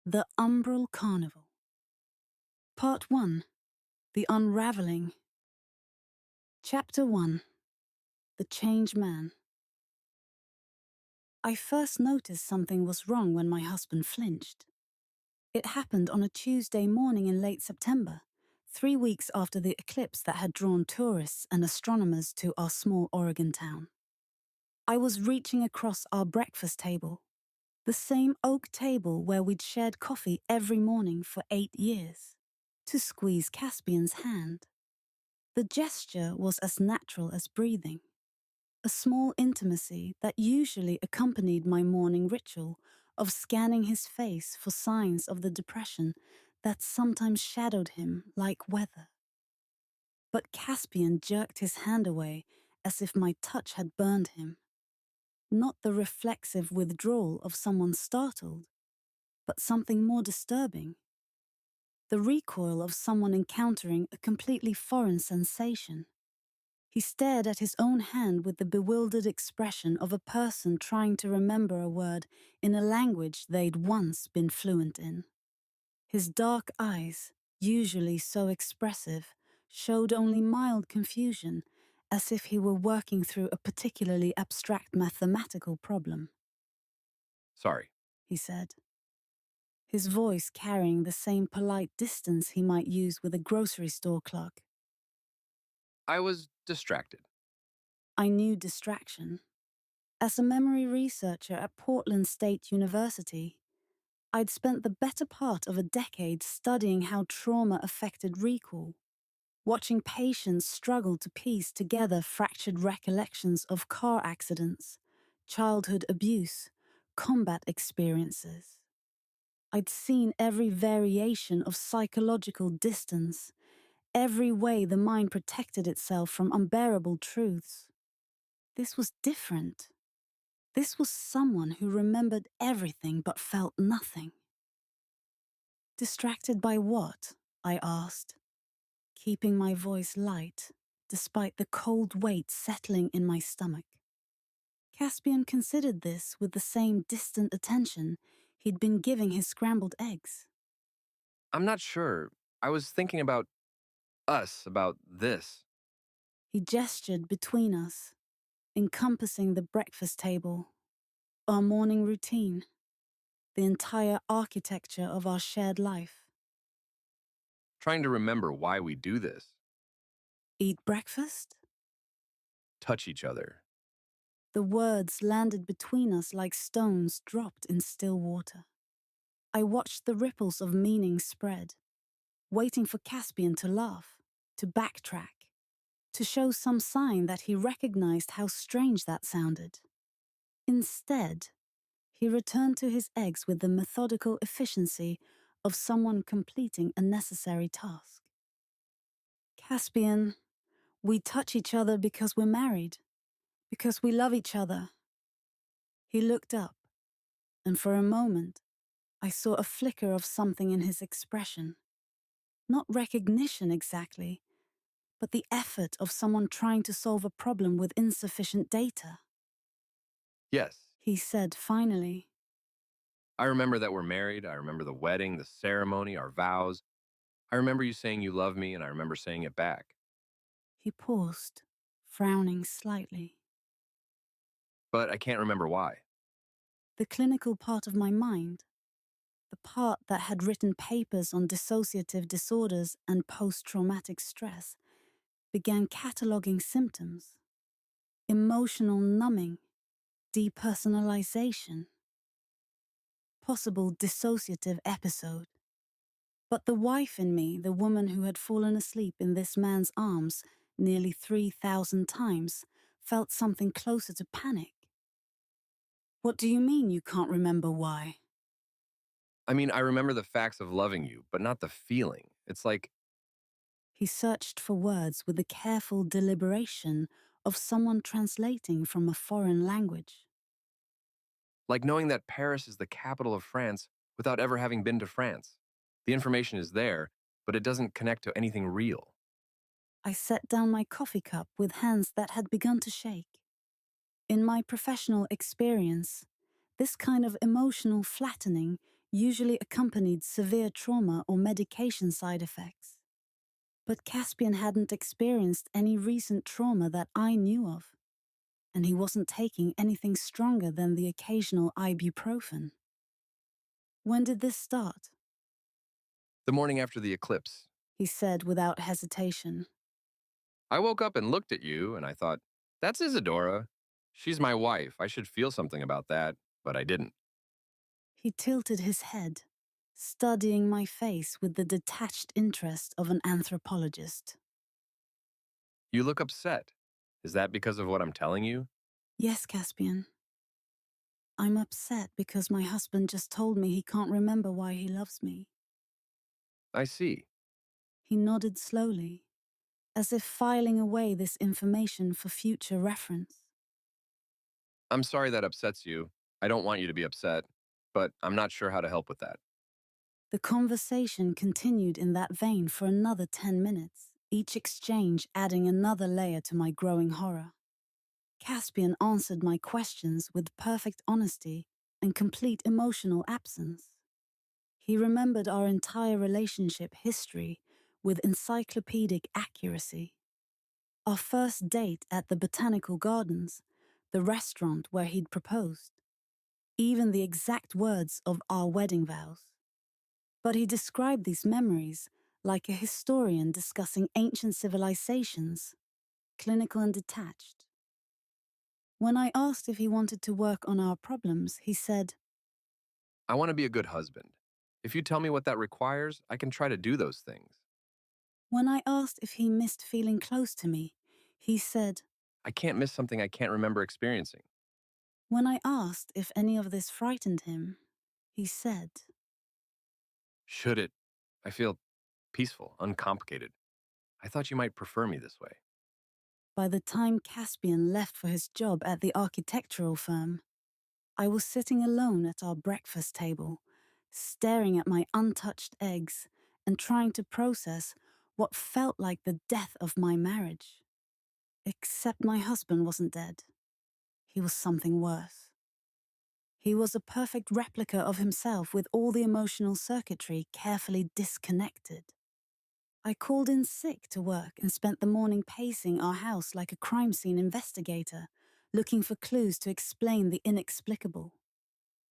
The Umbral Carnival. Part 1. The Unraveling. Chapter 1. The Changed Man. I first noticed something was wrong when my husband flinched. It happened on a Tuesday morning in late September, 3 weeks after the eclipse that had drawn tourists and astronomers to our small Oregon town. I was reaching across our breakfast table, the same oak table where we'd shared coffee every morning for 8 years, to squeeze Caspian's hand. The gesture was as natural as breathing, a small intimacy that usually accompanied my morning ritual of scanning his face for signs of the depression that sometimes shadowed him like weather. But Caspian jerked his hand away as if my touch had burned him. Not the reflexive withdrawal of someone startled, but something more disturbing. The recoil of someone encountering a completely foreign sensation. He stared at his own hand with the bewildered expression of a person trying to remember a word in a language they'd once been fluent in. His dark eyes, usually so expressive, showed only mild confusion, as if he were working through a particularly abstract mathematical problem. Sorry. He said, his voice carrying the same polite distance he might use with a grocery store clerk. I was distracted. I knew distraction. As a memory researcher at Portland State University, I'd spent the better part of a decade studying how trauma affected recall, watching patients struggle to piece together fractured recollections of car accidents, childhood abuse, combat experiences. I'd seen every variation of psychological distance, every way the mind protected itself from unbearable truths. This was different. This was someone who remembered everything but felt nothing. Distracted by what? I asked, keeping my voice light, despite the cold weight settling in my stomach. Caspian considered this with the same distant attention he'd been giving his scrambled eggs. I'm not sure. I was thinking about us, about this. He gestured between us, encompassing the breakfast table, our morning routine, the entire architecture of our shared life. Trying to remember why we do this. Eat breakfast? Touch each other. The words landed between us like stones dropped in still water. I watched the ripples of meaning spread, waiting for Caspian to laugh, to backtrack, to show some sign that he recognized how strange that sounded. Instead, he returned to his eggs with the methodical efficiency of someone completing a necessary task. Caspian, we touch each other because we're married, because we love each other. He looked up, and for a moment, I saw a flicker of something in his expression. Not recognition exactly, but the effort of someone trying to solve a problem with insufficient data. Yes. He said finally. I remember that we're married. I remember the wedding, the ceremony, our vows. I remember you saying you love me, and I remember saying it back. He paused, frowning slightly. But I can't remember why. The clinical part of my mind, the part that had written papers on dissociative disorders and post-traumatic stress, began cataloging symptoms. Emotional numbing, depersonalization, possible dissociative episode. But the wife in me, the woman who had fallen asleep in this man's arms nearly 3,000 times, felt something closer to panic. What do you mean you can't remember why? I mean, I remember the facts of loving you, but not the feeling. It's like, He searched for words with the careful deliberation of someone translating from a foreign language. knowing that Paris is the capital of France without ever having been to France. The information is there, but it doesn't connect to anything real. I set down my coffee cup with hands that had begun to shake. In my professional experience, this kind of emotional flattening usually accompanied severe trauma or medication side effects. But Caspian hadn't experienced any recent trauma that I knew of, and he wasn't taking anything stronger than the occasional ibuprofen. When did this start? The morning after the eclipse. He said without hesitation. I woke up and looked at you, and I thought, that's Isadora. She's my wife. I should feel something about that, but I didn't. He tilted his head, studying my face with the detached interest of an anthropologist. You look upset. Is that because of what I'm telling you? Yes, Caspian. I'm upset because my husband just told me he can't remember why he loves me. I see. He nodded slowly, as if filing away this information for future reference. I'm sorry that upsets you. I don't want you to be upset, but I'm not sure how to help with that. The conversation continued in that vein for another 10 minutes, each exchange adding another layer to my growing horror. Caspian answered my questions with perfect honesty and complete emotional absence. He remembered our entire relationship history with encyclopedic accuracy. Our first date at the Botanical Gardens, the restaurant where he'd proposed, even the exact words of our wedding vows. But he described these memories like a historian discussing ancient civilizations, clinical and detached. When I asked if he wanted to work on our problems, he said, I want to be a good husband. If you tell me what that requires, I can try to do those things. when I asked if he missed feeling close to me, he said, I can't miss something I can't remember experiencing. when I asked if any of this frightened him, he said, Should it? I feel peaceful, uncomplicated. I thought you might prefer me this way. by the time Caspian left for his job at the architectural firm, I was sitting alone at our breakfast table, staring at my untouched eggs and trying to process what felt like the death of my marriage. Except my husband wasn't dead. He was something worse. He was a perfect replica of himself with all the emotional circuitry carefully disconnected. I called in sick to work and spent the morning pacing our house like a crime scene investigator, looking for clues to explain the inexplicable.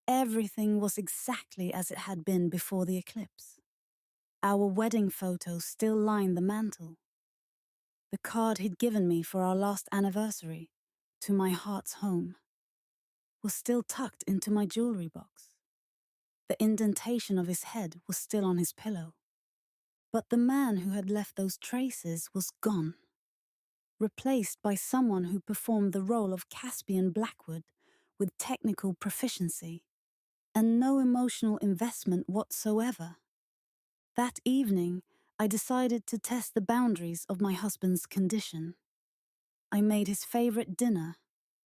Everything was exactly as it had been before the eclipse. Our wedding photos still lined the mantel. The card he'd given me for our last anniversary, to my heart's home, was still tucked into my jewelry box. The indentation of his head was still on his pillow. But the man who had left those traces was gone, replaced by someone who performed the role of Caspian Blackwood with technical proficiency and no emotional investment whatsoever. That evening, I decided to test the boundaries of my husband's condition. I made his favorite dinner,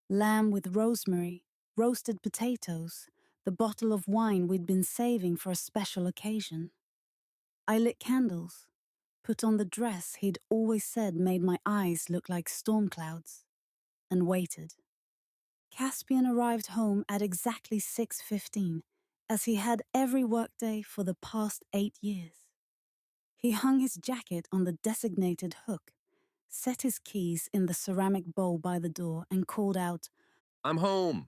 lamb with rosemary, roasted potatoes, the bottle of wine we'd been saving for a special occasion. I lit candles, put on the dress he'd always said made my eyes look like storm clouds, and waited. Caspian arrived home at exactly 6:15, as he had every workday for the past 8 years. He hung his jacket on the designated hook, set his keys in the ceramic bowl by the door, and called out, I'm home.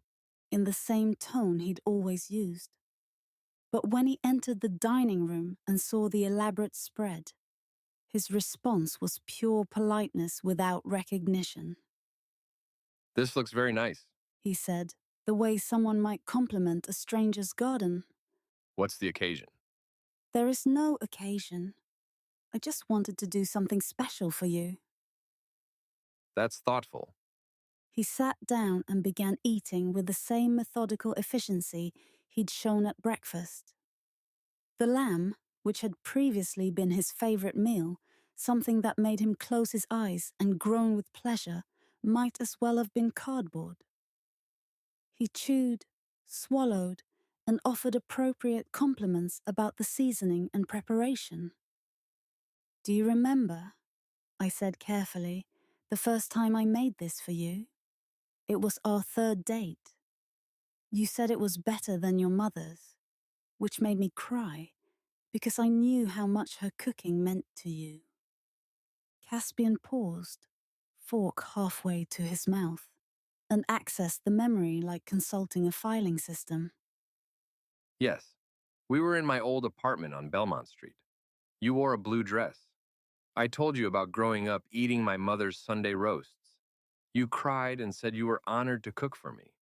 in the same tone he'd always used. But when he entered the dining room and saw the elaborate spread, his response was pure politeness without recognition. This looks very nice. He said, the way someone might compliment a stranger's garden. What's the occasion? There is no occasion. I just wanted to do something special for you. That's thoughtful. He sat down and began eating with the same methodical efficiency he'd shown at breakfast. The lamb, which had previously been his favorite meal, something that made him close his eyes and groan with pleasure, might as well have been cardboard. He chewed, swallowed, and offered appropriate compliments about the seasoning and preparation. Do you remember, I said carefully, the first time I made this for you? It was our third date. You said it was better than your mother's. which made me cry because I knew how much her cooking meant to you. Caspian paused, fork halfway to his mouth, and accessed the memory like consulting a filing system. Yes, we were in my old apartment on Belmont Street. You wore a blue dress. I told you about growing up eating my mother's Sunday roasts. You cried and said you were honored to cook for me.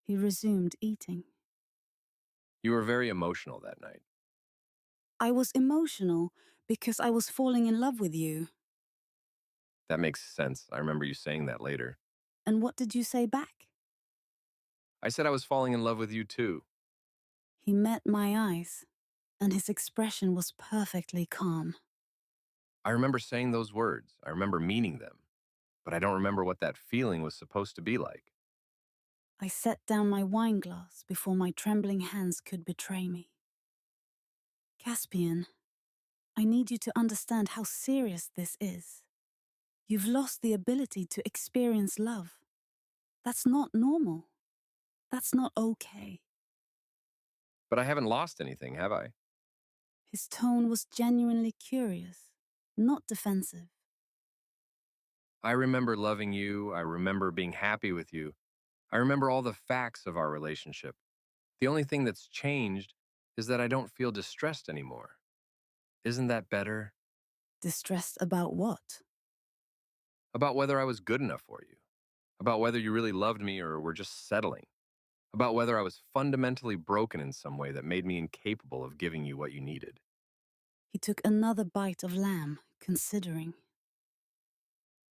He resumed eating. You were very emotional that night. I was emotional because I was falling in love with you. That makes sense. I remember you saying that later. And what did you say back? I said I was falling in love with you too. He met my eyes, and his expression was perfectly calm. I remember saying those words. I remember meaning them. But I don't remember what that feeling was supposed to be like. I set down my wine glass before my trembling hands could betray me. Caspian, I need you to understand how serious this is. You've lost the ability to experience love. That's not normal. That's not okay. But I haven't lost anything, have I? His tone was genuinely curious, not defensive. I remember loving you. I remember being happy with you. I remember all the facts of our relationship. The only thing that's changed is that I don't feel distressed anymore. Isn't that better? Distressed about what? About whether I was good enough for you. About whether you really loved me or were just settling. About whether I was fundamentally broken in some way that made me incapable of giving you what you needed. He took another bite of lamb, considering.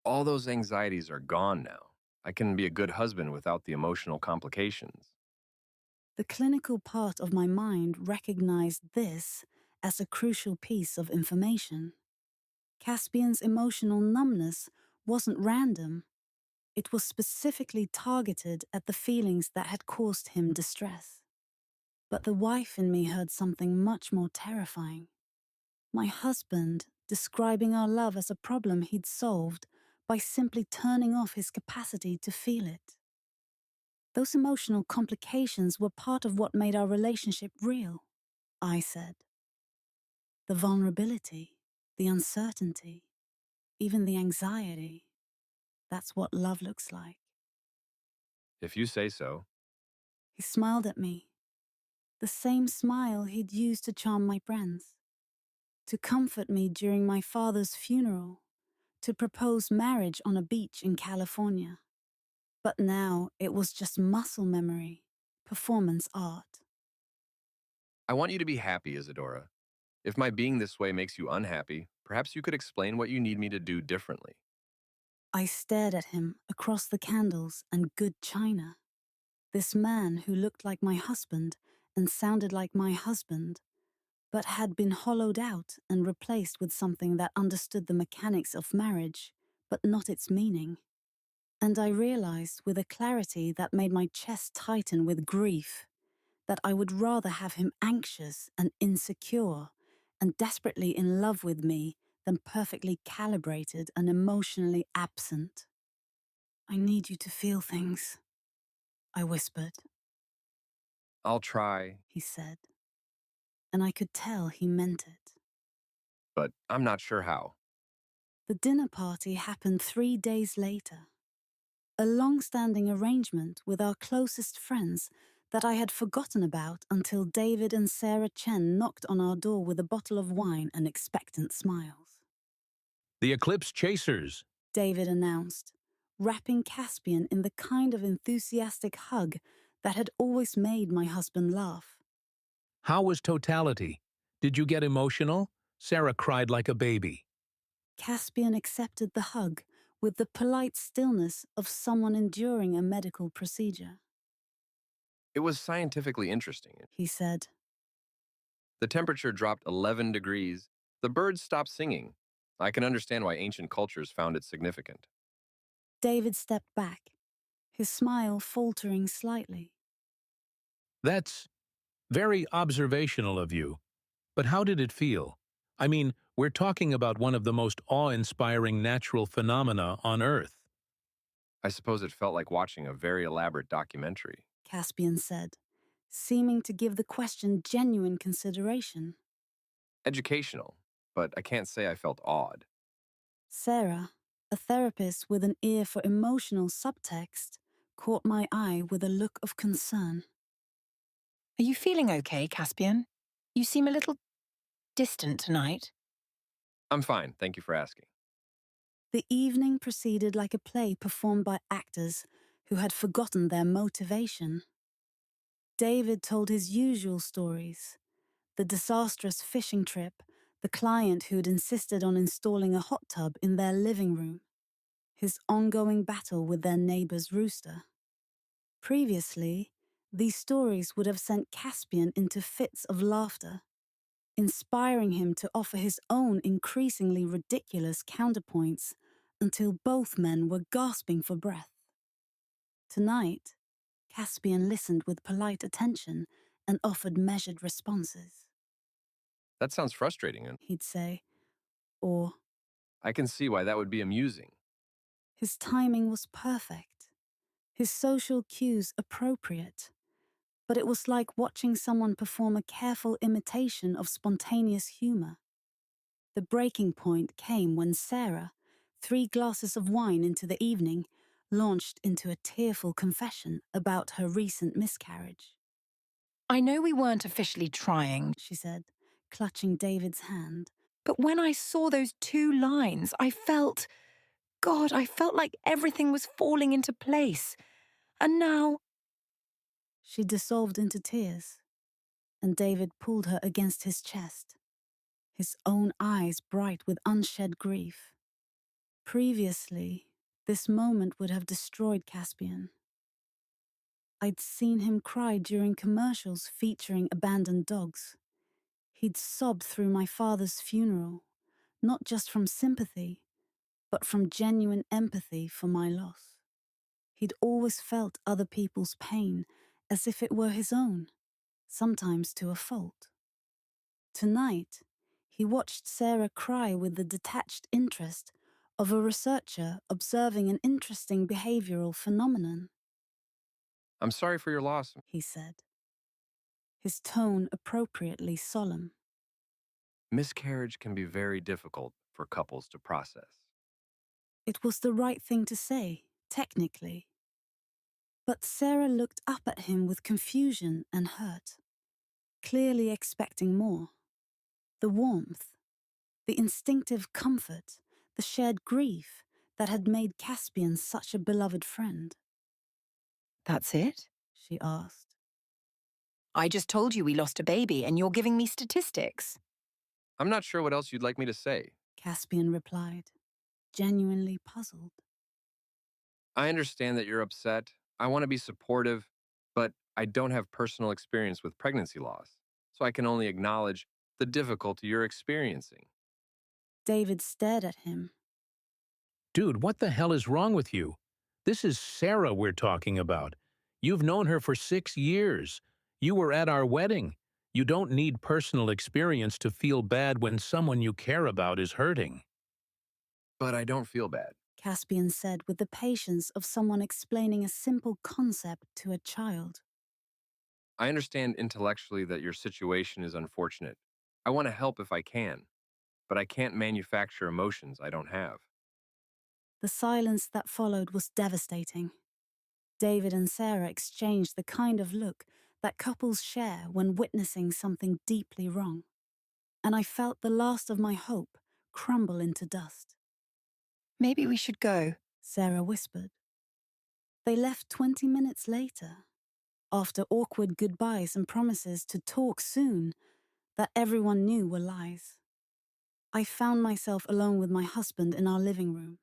All those anxieties are gone now. I can be a good husband without the emotional complications. The clinical part of my mind recognized this as a crucial piece of information. Caspian's emotional numbness wasn't random. It was specifically targeted at the feelings that had caused him distress. But the wife in me heard something much more terrifying. My husband describing our love as a problem he'd solved by simply turning off his capacity to feel it. Those emotional complications were part of what made our relationship real, I said. The vulnerability, the uncertainty, even the anxiety. That's what love looks like. If you say so. He smiled at me, the same smile he'd used to charm my friends, to comfort me during my father's funeral, to propose marriage on a beach in California. But now it was just muscle memory, performance art. I want you to be happy, Isadora. If my being this way makes you unhappy, perhaps you could explain what you need me to do differently. I stared at him across the candles and good china. This man who looked like my husband and sounded like my husband, but had been hollowed out and replaced with something that understood the mechanics of marriage, but not its meaning. And I realized with a clarity that made my chest tighten with grief that I would rather have him anxious and insecure and desperately in love with me than perfectly calibrated and emotionally absent. I need you to feel things, I whispered. I'll try, He said, and I could tell he meant it. but I'm not sure how. The dinner party happened 3 days later. A long-standing arrangement with our closest friends that I had forgotten about until David and Sarah Chen knocked on our door with a bottle of wine and expectant smiles. The Eclipse Chasers. David announced, wrapping Caspian in the kind of enthusiastic hug that had always made my husband laugh. How was totality? Did you get emotional? Sarah cried like a baby. Caspian accepted the hug with the polite stillness of someone enduring a medical procedure. It was scientifically interesting. He said, The temperature dropped 11 degrees. The birds stopped singing. I can understand why ancient cultures found it significant. David stepped back, his smile faltering slightly. That's very observational of you. But how did it feel? I mean, we're talking about one of the most awe-inspiring natural phenomena on Earth. I suppose it felt like watching a very elaborate documentary. Caspian said, seeming to give the question genuine consideration. Educational, but I can't say I felt awed. Sarah, a therapist with an ear for emotional subtext, caught my eye with a look of concern. Are you feeling okay, Caspian? You seem a little distant tonight. I'm fine, thank you for asking. The evening proceeded like a play performed by actors who had forgotten their motivation. David told his usual stories: the disastrous fishing trip, the client who'd insisted on installing a hot tub in their living room, his ongoing battle with their neighbor's rooster. Previously, these stories would have sent Caspian into fits of laughter, inspiring him to offer his own increasingly ridiculous counterpoints until both men were gasping for breath. Tonight, Caspian listened with polite attention and offered measured responses. That sounds frustrating, and He'd say, or I can see why that would be amusing. his timing was perfect, his social cues appropriate, but it was like watching someone perform a careful imitation of spontaneous humor. The breaking point came when Sarah, 3 glasses of wine into the evening, launched into a tearful confession about her recent miscarriage. I know we weren't officially trying, She said, clutching David's hand. but when I saw those 2 lines, I felt like everything was falling into place. And now, She dissolved into tears, and David pulled her against his chest, his own eyes bright with unshed grief. Previously, this moment would have destroyed Caspian. I'd seen him cry during commercials featuring abandoned dogs. He'd sobbed through my father's funeral, not just from sympathy, but from genuine empathy for my loss. He'd always felt other people's pain as if it were his own, sometimes to a fault. Tonight, he watched Sarah cry with the detached interest of a researcher observing an interesting behavioral phenomenon. I'm sorry for your loss. He said, his tone appropriately solemn. Miscarriage can be very difficult for couples to process. It was the right thing to say, technically. But Sarah looked up at him with confusion and hurt, clearly expecting more. The warmth, the instinctive comfort, the shared grief that had made Caspian such a beloved friend. that's it? She asked. I just told you we lost a baby and you're giving me statistics. I'm not sure what else you'd like me to say. Caspian replied, genuinely puzzled. I understand that you're upset. I want to be supportive, but I don't have personal experience with pregnancy loss, so I can only acknowledge the difficulty you're experiencing. David stared at him. Dude, what the hell is wrong with you? This is Sarah we're talking about. You've known her for 6 years. You were at our wedding. You don't need personal experience to feel bad when someone you care about is hurting. But I don't feel bad. Caspian said with the patience of someone explaining a simple concept to a child. I understand intellectually that your situation is unfortunate. I want to help if I can, but I can't manufacture emotions I don't have. The silence that followed was devastating. David and Sarah exchanged the kind of look that couples share when witnessing something deeply wrong. And I felt the last of my hope crumble into dust. Maybe we should go. Sarah whispered. They left 20 minutes later, after awkward goodbyes and promises to talk soon that everyone knew were lies. I found myself alone with my husband in our living room,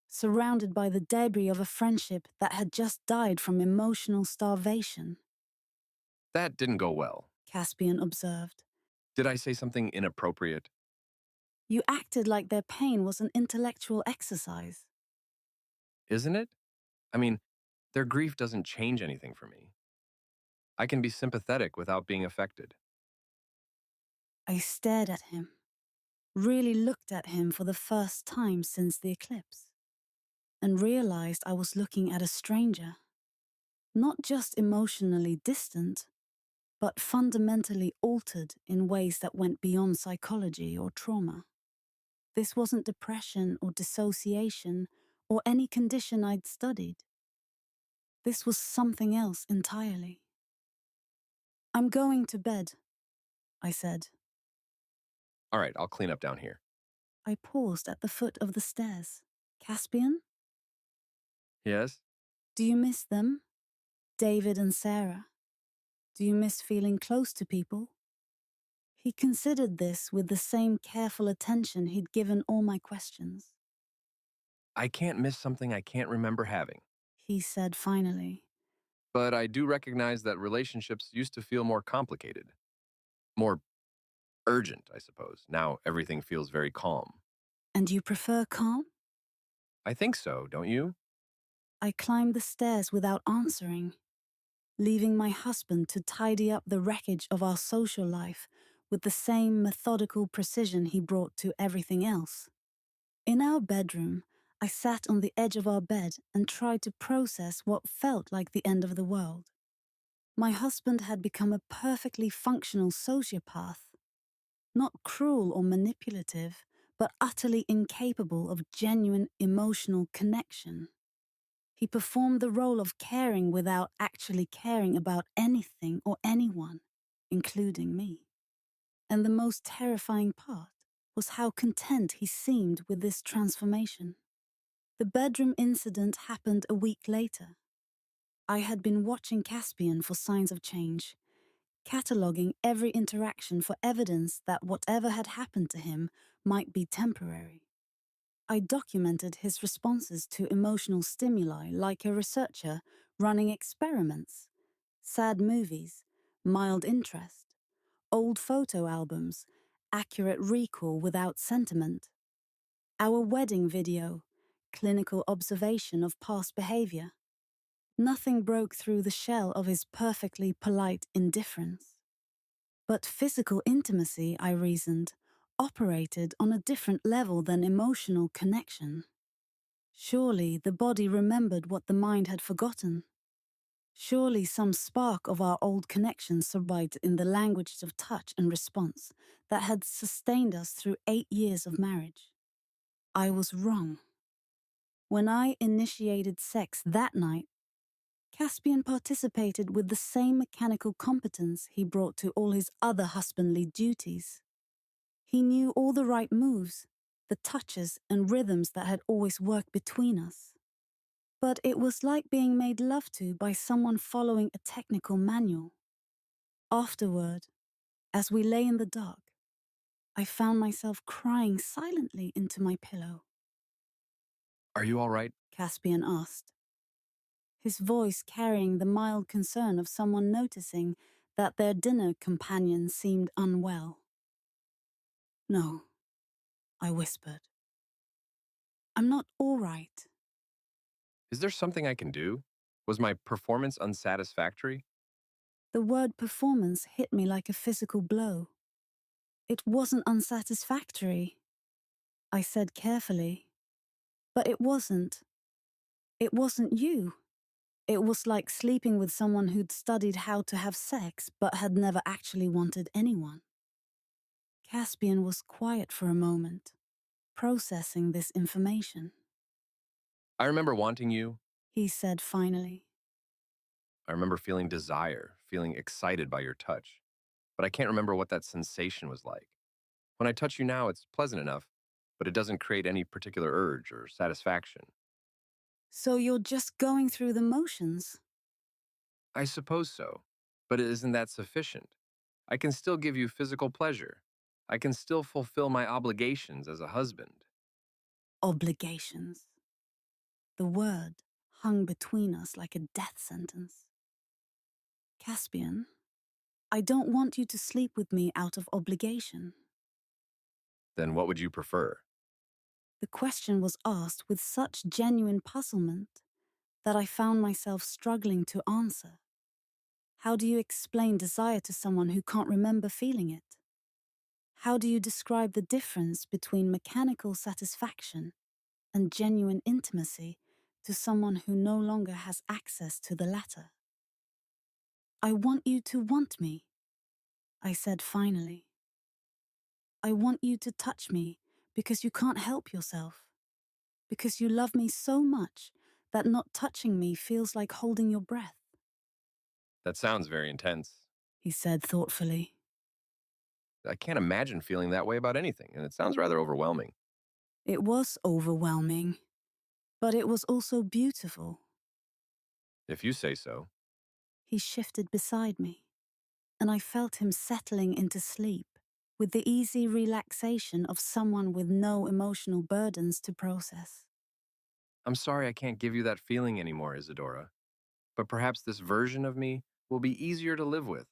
surrounded by the debris of a friendship that had just died from emotional starvation. That didn't go well. Caspian observed. Did I say something inappropriate? You acted like their pain was an intellectual exercise. Isn't it? I mean, their grief doesn't change anything for me. I can be sympathetic without being affected. I stared at him, really looked at him for the first time since the eclipse, and realized I was looking at a stranger. Not just emotionally distant, but fundamentally altered in ways that went beyond psychology or trauma. This wasn't depression or dissociation or any condition I'd studied. This was something else entirely. "I'm going to bed," I said. All right, I'll clean up down here. I paused at the foot of the stairs. "Caspian? Yes? Do you miss them? David and Sarah? Do you miss feeling close to people?" He considered this with the same careful attention he'd given all my questions. I can't miss something I can't remember having. He said finally. But I do recognize that relationships used to feel more complicated. More urgent, I suppose. Now everything feels very calm. "And you prefer calm?" I think so, don't you? I climbed the stairs without answering, leaving my husband to tidy up the wreckage of our social life with the same methodical precision he brought to everything else. In our bedroom, I sat on the edge of our bed and tried to process what felt like the end of the world. My husband had become a perfectly functional sociopath, not cruel or manipulative, but utterly incapable of genuine emotional connection. He performed the role of caring without actually caring about anything or anyone, including me. And the most terrifying part was how content he seemed with this transformation. The bedroom incident happened a week later. I had been watching Caspian for signs of change, cataloguing every interaction for evidence that whatever had happened to him might be temporary. I documented his responses to emotional stimuli like a researcher running experiments: sad movies, mild interest, old photo albums, accurate recall without sentiment. Our wedding video, clinical observation of past behavior. Nothing broke through the shell of his perfectly polite indifference. But physical intimacy, I reasoned, operated on a different level than emotional connection. Surely the body remembered what the mind had forgotten. Surely some spark of our old connection survived in the languages of touch and response that had sustained us through 8 years of marriage. I was wrong. When I initiated sex that night, Caspian participated with the same mechanical competence he brought to all his other husbandly duties. He knew all the right moves, the touches and rhythms that had always worked between us. But it was like being made love to by someone following a technical manual. Afterward, as we lay in the dark, I found myself crying silently into my pillow. Are you all right? Caspian asked, his voice carrying the mild concern of someone noticing that their dinner companion seemed unwell. "No," I whispered. "I'm not all right." Is there something I can do? Was my performance unsatisfactory? The word performance hit me like a physical blow. "It wasn't unsatisfactory," I said carefully. "But it wasn't. It wasn't you. It was like sleeping with someone who'd studied how to have sex but had never actually wanted anyone." Caspian was quiet for a moment, processing this information. I remember wanting you. He said finally. I remember feeling desire, feeling excited by your touch. But I can't remember what that sensation was like. When I touch you now, it's pleasant enough, but it doesn't create any particular urge or satisfaction. "So you're just going through the motions?" I suppose so. But isn't that sufficient? I can still give you physical pleasure. I can still fulfill my obligations as a husband. Obligations. The word hung between us like a death sentence. "Caspian, I don't want you to sleep with me out of obligation." Then what would you prefer? The question was asked with such genuine puzzlement that I found myself struggling to answer. How do you explain desire to someone who can't remember feeling it? How do you describe the difference between mechanical satisfaction and genuine intimacy to someone who no longer has access to the latter? "I want you to want me," I said finally. I want you to touch me because you can't help yourself. Because you love me so much that not touching me feels like holding your breath, That sounds very intense. he said thoughtfully. I can't imagine feeling that way about anything, and it sounds rather overwhelming. It was overwhelming, but it was also beautiful. If you say so. He shifted beside me, and I felt him settling into sleep with the easy relaxation of someone with no emotional burdens to process. I'm sorry I can't give you that feeling anymore, Isadora. But perhaps this version of me will be easier to live with.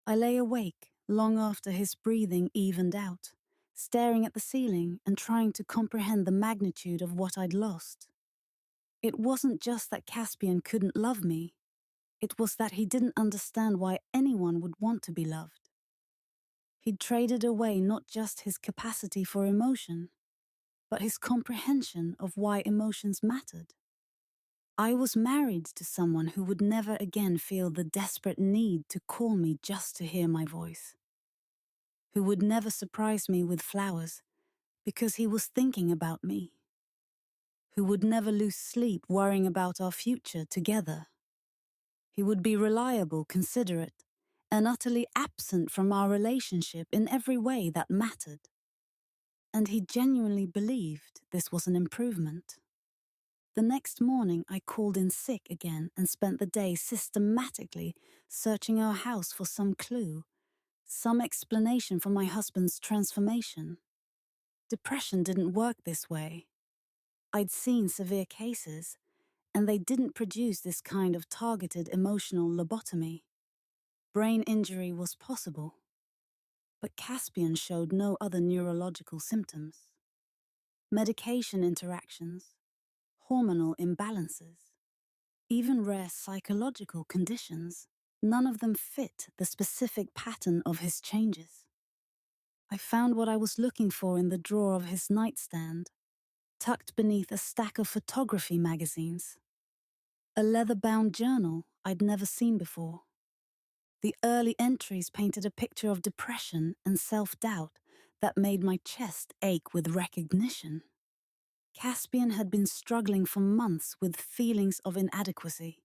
I lay awake long after his breathing evened out, staring at the ceiling and trying to comprehend the magnitude of what I'd lost. It wasn't just that Caspian couldn't love me, it was that he didn't understand why anyone would want to be loved. He'd traded away not just his capacity for emotion, but his comprehension of why emotions mattered. I was married to someone who would never again feel the desperate need to call me just to hear my voice, who would never surprise me with flowers because he was thinking about me, who would never lose sleep worrying about our future together. He would be reliable, considerate, and utterly absent from our relationship in every way that mattered. And he genuinely believed this was an improvement. The next morning, I called in sick again and spent the day systematically searching our house for some clue, some explanation for my husband's transformation. Depression didn't work this way. I'd seen severe cases, and they didn't produce this kind of targeted emotional lobotomy. Brain injury was possible, but Caspian showed no other neurological symptoms. Medication interactions, hormonal imbalances, even rare psychological conditions, none of them fit the specific pattern of his changes. I found what I was looking for in the drawer of his nightstand, tucked beneath a stack of photography magazines. A leather-bound journal I'd never seen before. The early entries painted a picture of depression and self-doubt that made my chest ache with recognition. Caspian had been struggling for months with feelings of inadequacy,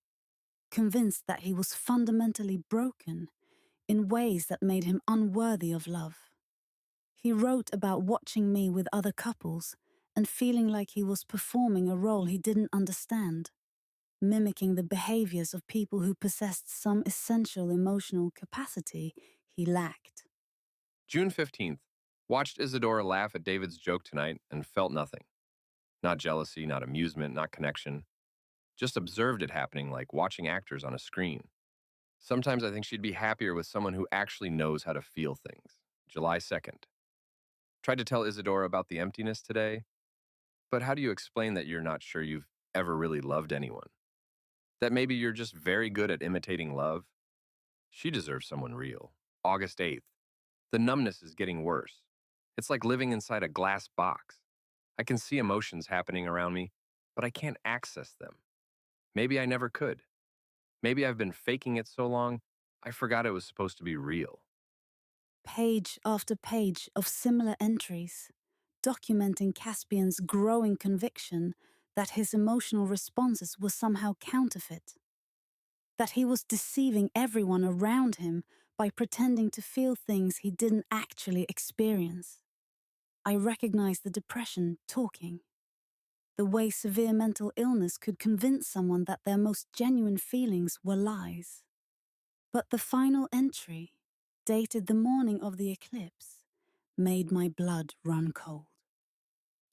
convinced that he was fundamentally broken in ways that made him unworthy of love. He wrote about watching me with other couples and feeling like he was performing a role he didn't understand, mimicking the behaviors of people who possessed some essential emotional capacity he lacked. June 15th. Watched Isadora laugh at David's joke tonight and felt nothing. Not jealousy, not amusement, not connection. Just observed it happening like watching actors on a screen. Sometimes I think she'd be happier with someone who actually knows how to feel things. July 2nd. Tried to tell Isadora about the emptiness today, but how do you explain that you're not sure you've ever really loved anyone? That maybe you're just very good at imitating love? She deserves someone real. August 8th. The numbness is getting worse. It's like living inside a glass box. I can see emotions happening around me, but I can't access them. Maybe I never could. Maybe I've been faking it so long, I forgot it was supposed to be real. Page after page of similar entries, documenting Caspian's growing conviction that his emotional responses were somehow counterfeit, that he was deceiving everyone around him by pretending to feel things he didn't actually experience. I recognized the depression talking, the way severe mental illness could convince someone that their most genuine feelings were lies. But the final entry, dated the morning of the eclipse, made my blood run cold.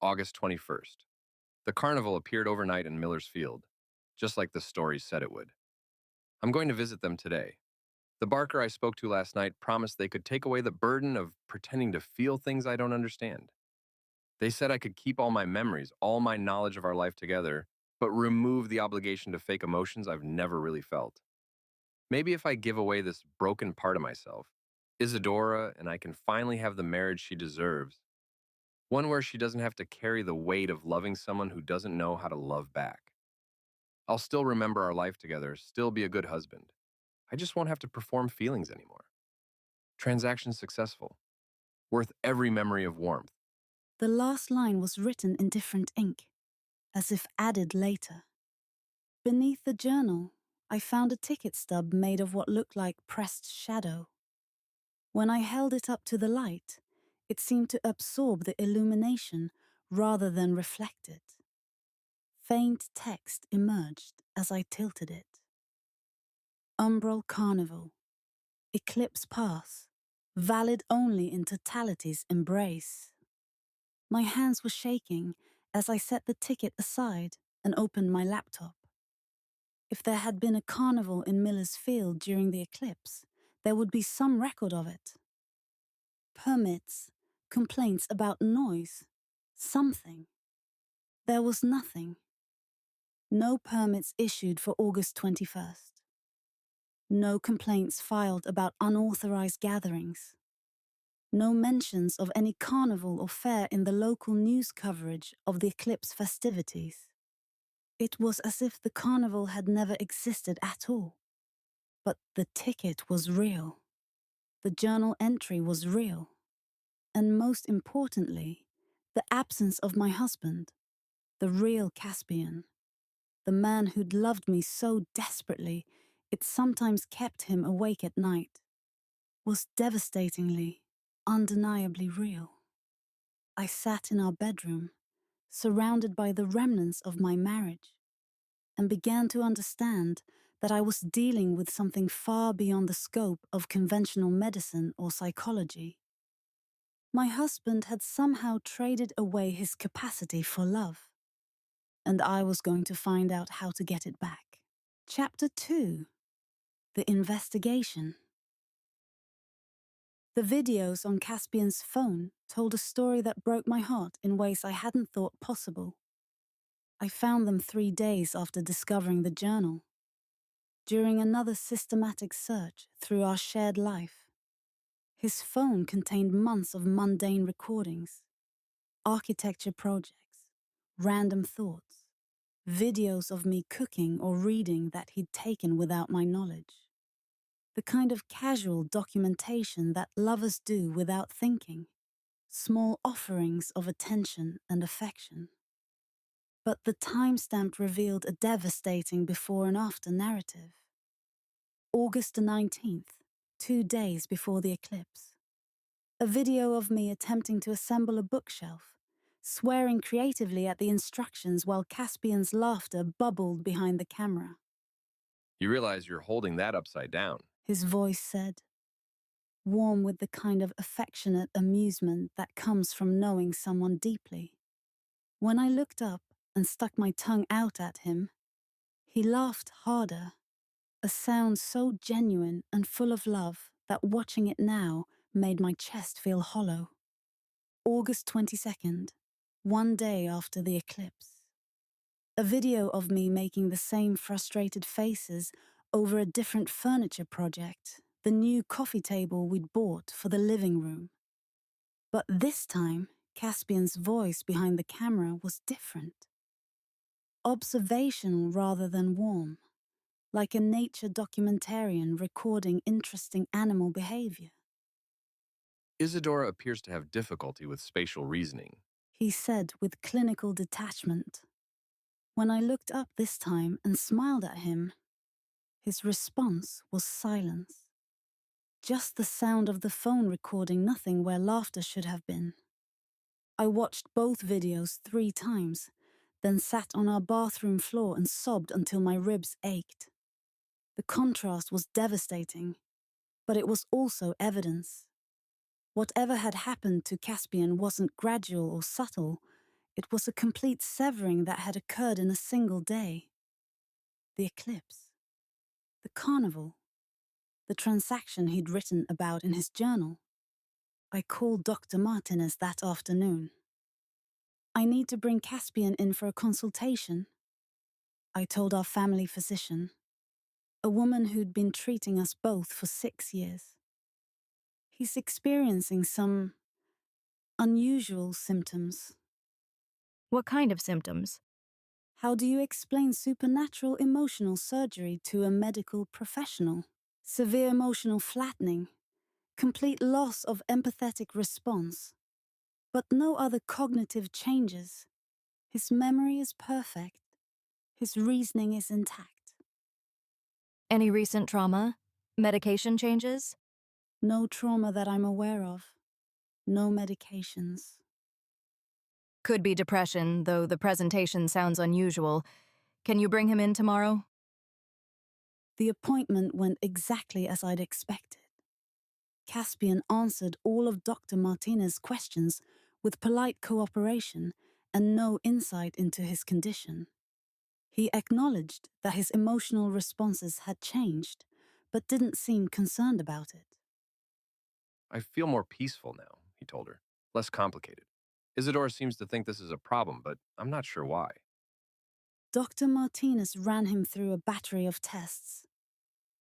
August 21st. The carnival appeared overnight in Miller's Field, just like the stories said it would. I'm going to visit them today. The barker I spoke to last night promised they could take away the burden of pretending to feel things I don't understand. They said I could keep all my memories, all my knowledge of our life together, but remove the obligation to fake emotions I've never really felt. Maybe if I give away this broken part of myself, Isadora and I can finally have the marriage she deserves. One where she doesn't have to carry the weight of loving someone who doesn't know how to love back. I'll still remember our life together, still be a good husband. I just won't have to perform feelings anymore. Transaction successful. Worth every memory of warmth. The last line was written in different ink, as if added later. Beneath the journal, I found a ticket stub made of what looked like pressed shadow. When I held it up to the light, it seemed to absorb the illumination rather than reflect it. Faint text emerged as I tilted it. Umbral Carnival. Eclipse Pass. Valid only in totality's embrace. My hands were shaking as I set the ticket aside and opened my laptop. If there had been a carnival in Miller's Field during the eclipse, there would be some record of it. Permits, complaints about noise, something. There was nothing. No permits issued for August 21st. No complaints filed about unauthorized gatherings. No mentions of any carnival or fair in the local news coverage of the eclipse festivities. It was as if the carnival had never existed at all. But the ticket was real. The journal entry was real. And most importantly, the absence of my husband, the real Caspian, the man who'd loved me so desperately it sometimes kept him awake at night, was devastatingly, undeniably real. I sat in our bedroom, surrounded by the remnants of my marriage, and began to understand that I was dealing with something far beyond the scope of conventional medicine or psychology. My husband had somehow traded away his capacity for love, and I was going to find out how to get it back. Chapter 2. The Investigation. The videos on Caspian's phone told a story that broke my heart in ways I hadn't thought possible. I found them 3 days after discovering the journal. During another systematic search through our shared life, his phone contained months of mundane recordings, architecture projects, random thoughts, videos of me cooking or reading that he'd taken without my knowledge. The kind of casual documentation that lovers do without thinking, small offerings of attention and affection. But the timestamp revealed a devastating before and after narrative. August the 19th, 2 days before the eclipse. A video of me attempting to assemble a bookshelf, swearing creatively at the instructions while Caspian's laughter bubbled behind the camera. You realize you're holding that upside down. His voice said, warm with the kind of affectionate amusement that comes from knowing someone deeply. When I looked up and stuck my tongue out at him, he laughed harder, a sound so genuine and full of love that watching it now made my chest feel hollow. August 22nd, 1 day after the eclipse. A video of me making the same frustrated faces over a different furniture project, the new coffee table we'd bought for the living room. But this time, Caspian's voice behind the camera was different. Observational rather than warm, like a nature documentarian recording interesting animal behavior. Isadora appears to have difficulty with spatial reasoning. He said with clinical detachment. When I looked up this time and smiled at him, his response was silence. Just the sound of the phone recording nothing where laughter should have been. I watched both videos 3 times, then sat on our bathroom floor and sobbed until my ribs ached. The contrast was devastating, but it was also evidence. Whatever had happened to Caspian wasn't gradual or subtle. It was a complete severing that had occurred in a single day. The eclipse. The carnival. The transaction he'd written about in his journal. I called Dr. Martinez that afternoon. I need to bring Caspian in for a consultation, I told our family physician, a woman who'd been treating us both for 6 years. He's experiencing some unusual symptoms. What kind of symptoms? How do you explain supernatural emotional surgery to a medical professional? Severe emotional flattening, Complete loss of empathetic response, but no other cognitive changes. His memory is perfect. His reasoning is intact. Any recent trauma? Medication changes? No trauma that I'm aware of. No medications. Could be depression, though the presentation sounds unusual. Can you bring him in tomorrow? The appointment went exactly as I'd expected. Caspian answered all of Dr. Martinez's questions with polite cooperation and no insight into his condition. He acknowledged that his emotional responses had changed, but didn't seem concerned about it. I feel more peaceful now, he told her. Less complicated. Isadora seems to think this is a problem, but I'm not sure why. Dr. Martinez ran him through a battery of tests.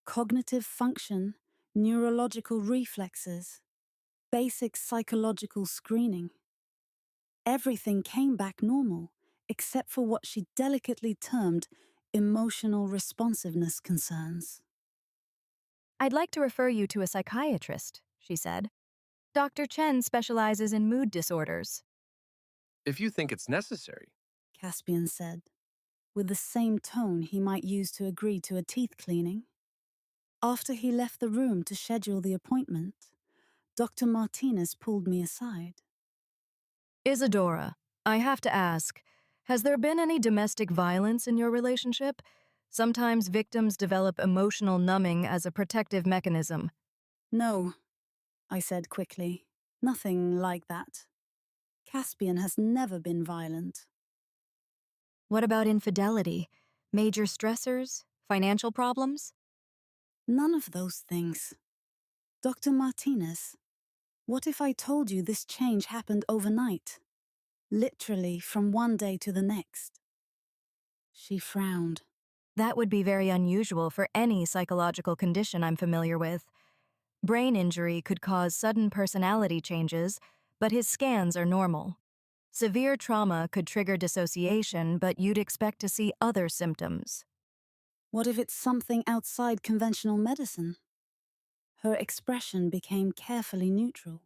Cognitive function, neurological reflexes, basic psychological screening. Everything came back normal, except for what she delicately termed emotional responsiveness concerns. I'd like to refer you to a psychiatrist, she said. Dr. Chen specializes in mood disorders. If you think it's necessary. Caspian said, with the same tone he might use to agree to a teeth cleaning. After he left the room to schedule the appointment, Dr. Martinez pulled me aside. Isadora, I have to ask, has there been any domestic violence in your relationship? Sometimes victims develop emotional numbing as a protective mechanism. No, I said quickly. Nothing like that. Caspian has never been violent. What about infidelity? Major stressors? Financial problems? None of those things. Dr. Martinez, what if I told you this change happened overnight? Literally from one day to the next. She frowned. That would be very unusual for any psychological condition I'm familiar with. Brain injury could cause sudden personality changes, but his scans are normal. Severe trauma could trigger dissociation, but you'd expect to see other symptoms. What if it's something outside conventional medicine? Her expression became carefully neutral.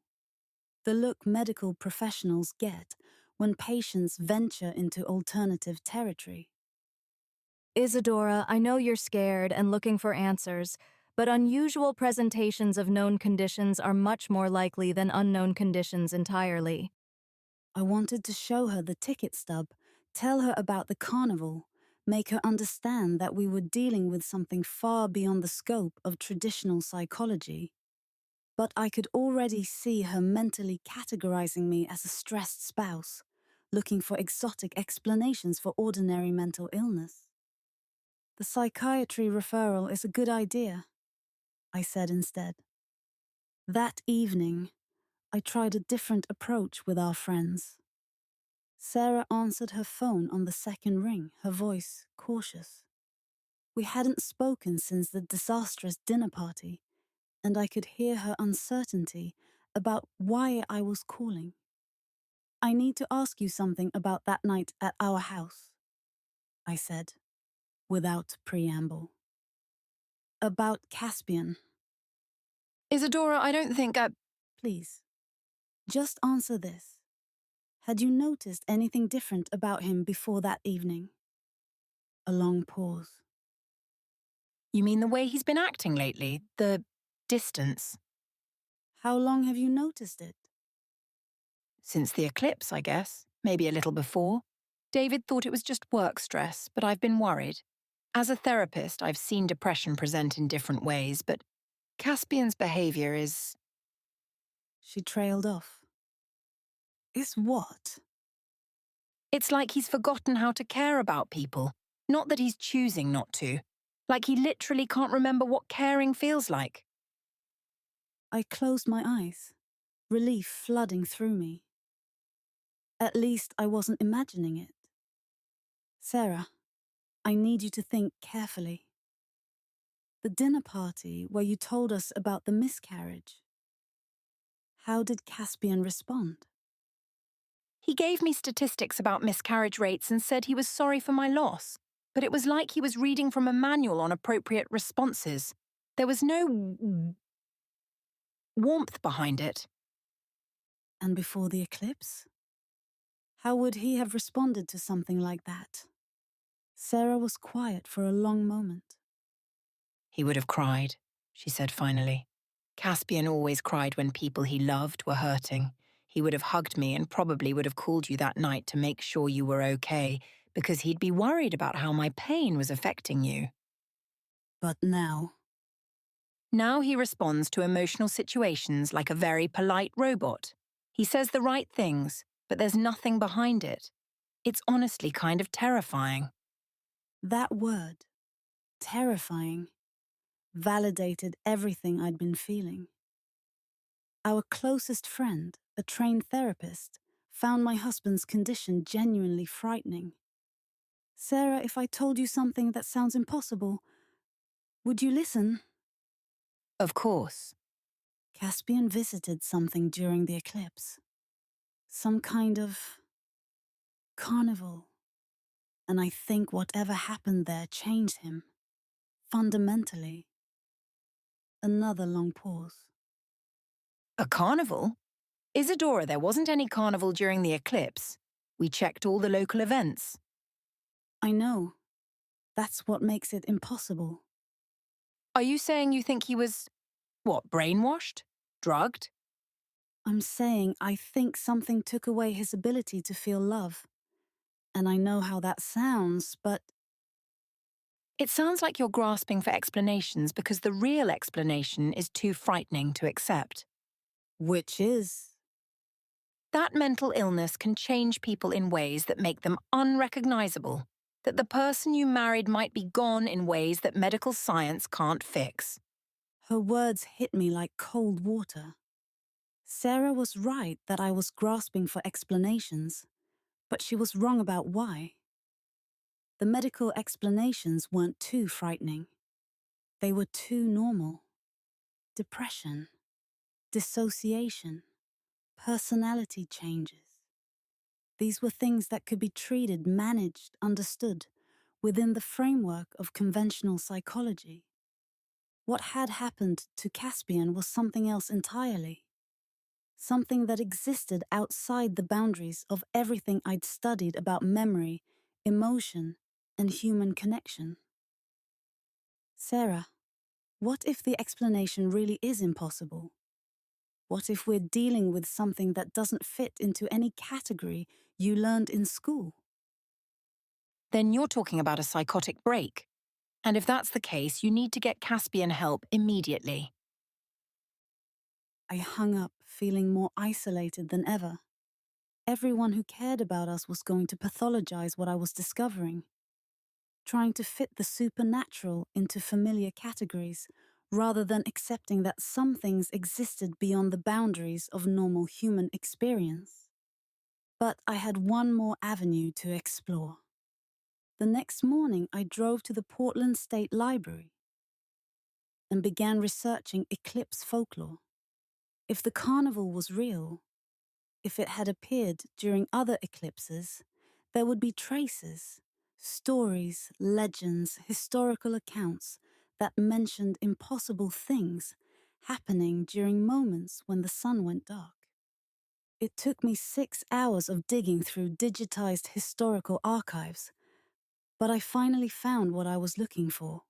The look medical professionals get when patients venture into alternative territory. Isadora, I know you're scared and looking for answers, but unusual presentations of known conditions are much more likely than unknown conditions entirely. I wanted to show her the ticket stub, tell her about the carnival, make her understand that we were dealing with something far beyond the scope of traditional psychology. But I could already see her mentally categorizing me as a stressed spouse, looking for exotic explanations for ordinary mental illness. The psychiatry referral is a good idea, I said instead. That evening, I tried a different approach with our friends. Sarah answered her phone on the second ring, her voice cautious. We hadn't spoken since the disastrous dinner party, and I could hear her uncertainty about why I was calling. I need to ask you something about that night at our house, I said, without preamble. About Caspian. Isadora, I don't think Please, just answer this. Had you noticed anything different about him before that evening? A long pause. You mean the way he's been acting lately? The distance? How long have you noticed it? Since the eclipse, I guess. Maybe a little before. David thought it was just work stress, but I've been worried. As a therapist, I've seen depression present in different ways, but Caspian's behavior is... She trailed off. Is what? It's like he's forgotten how to care about people. Not that he's choosing not to. Like he literally can't remember what caring feels like. I closed my eyes, relief flooding through me. At least I wasn't imagining it. Sarah, I need you to think carefully. The dinner party where you told us about the miscarriage. How did Caspian respond? He gave me statistics about miscarriage rates and said he was sorry for my loss, but it was like he was reading from a manual on appropriate responses. There was no warmth behind it. And before the eclipse? How would he have responded to something like that? Sarah was quiet for a long moment. He would have cried, she said finally. Caspian always cried when people he loved were hurting. He would have hugged me and probably would have called you that night to make sure you were okay, because he'd be worried about how my pain was affecting you. But now... Now he responds to emotional situations like a very polite robot. He says the right things, but there's nothing behind it. It's honestly kind of terrifying. That word, terrifying, validated everything I'd been feeling. Our closest friend, a trained therapist, found my husband's condition genuinely frightening. Sarah, if I told you something that sounds impossible, would you listen? Of course. Caspian visited something during the eclipse. Some kind of carnival. And I think whatever happened there changed him. Fundamentally. Another long pause. A carnival? Isadora, there wasn't any carnival during the eclipse. We checked all the local events. I know. That's what makes it impossible. Are you saying you think he was, brainwashed? Drugged? I'm saying I think something took away his ability to feel love. And I know how that sounds, but It sounds like you're grasping for explanations because the real explanation is too frightening to accept. which is? That mental illness can change people in ways that make them unrecognizable, that the person you married might be gone in ways that medical science can't fix. Her words hit me like cold water. Sarah was right that I was grasping for explanations, but she was wrong about why. The medical explanations weren't too frightening. They were too normal. Depression, dissociation, personality changes. These were things that could be treated, managed, understood, within the framework of conventional psychology. What had happened to Caspian was something else entirely. Something that existed outside the boundaries of everything I'd studied about memory, emotion, and human connection. Sarah, what if the explanation really is impossible? What if we're dealing with something that doesn't fit into any category you learned in school? Then you're talking about a psychotic break. And if that's the case, you need to get Caspian help immediately. I hung up, feeling more isolated than ever. Everyone who cared about us was going to pathologize what I was discovering, trying to fit the supernatural into familiar categories, rather than accepting that some things existed beyond the boundaries of normal human experience. But I had one more avenue to explore. The next morning, I drove to the Portland State Library and began researching eclipse folklore. If the carnival was real, if it had appeared during other eclipses, there would be traces, stories, legends, historical accounts that mentioned impossible things happening during moments when the sun went dark. It took me 6 hours of digging through digitized historical archives, but I finally found what I was looking for.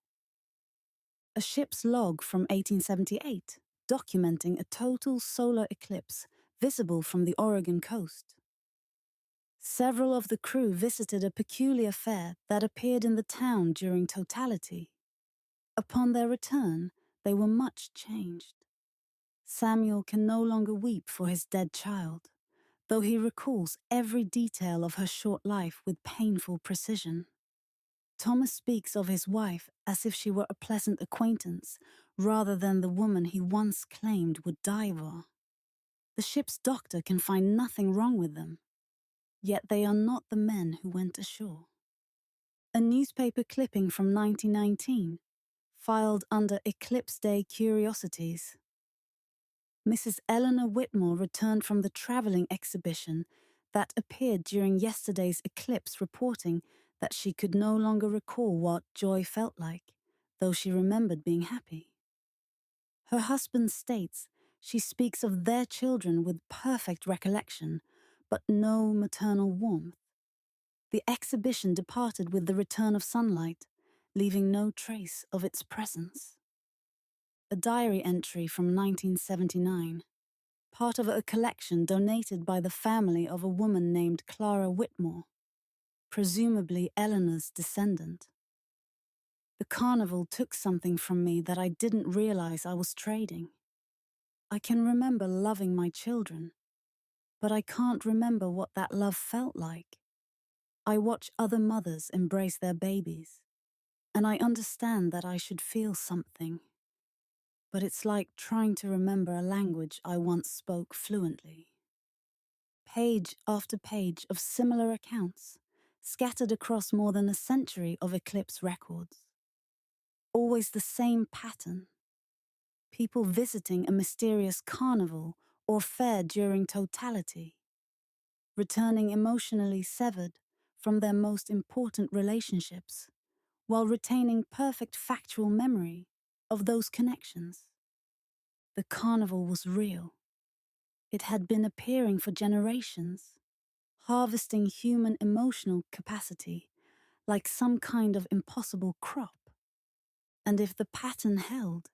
A ship's log from 1878, documenting a total solar eclipse visible from the Oregon coast. Several of the crew visited a peculiar fair that appeared in the town during totality. Upon their return, they were much changed. Samuel can no longer weep for his dead child, though he recalls every detail of her short life with painful precision. Thomas speaks of his wife as if she were a pleasant acquaintance, rather than the woman he once claimed would die for. The ship's doctor can find nothing wrong with them, yet they are not the men who went ashore. A newspaper clipping from 1919, filed under Eclipse Day Curiosities. Mrs. Eleanor Whitmore returned from the traveling exhibition that appeared during yesterday's eclipse, reporting that she could no longer recall what joy felt like, though she remembered being happy. Her husband states She speaks of their children with perfect recollection, but no maternal warmth. The exhibition departed with the return of sunlight, leaving no trace of its presence. A diary entry from 1979, part of a collection donated by the family of a woman named Clara Whitmore, presumably Eleanor's descendant. The carnival took something from me that I didn't realize I was trading. I can remember loving my children, but I can't remember what that love felt like. I watch other mothers embrace their babies, and I understand that I should feel something. But it's like trying to remember a language I once spoke fluently. Page after page of similar accounts, scattered across more than a century of Eclipse records. Always the same pattern. People visiting a mysterious carnival or fair during totality, returning emotionally severed from their most important relationships, while retaining perfect factual memory of those connections. The carnival was real. It had been appearing for generations, harvesting human emotional capacity like some kind of impossible crop. And if the pattern held,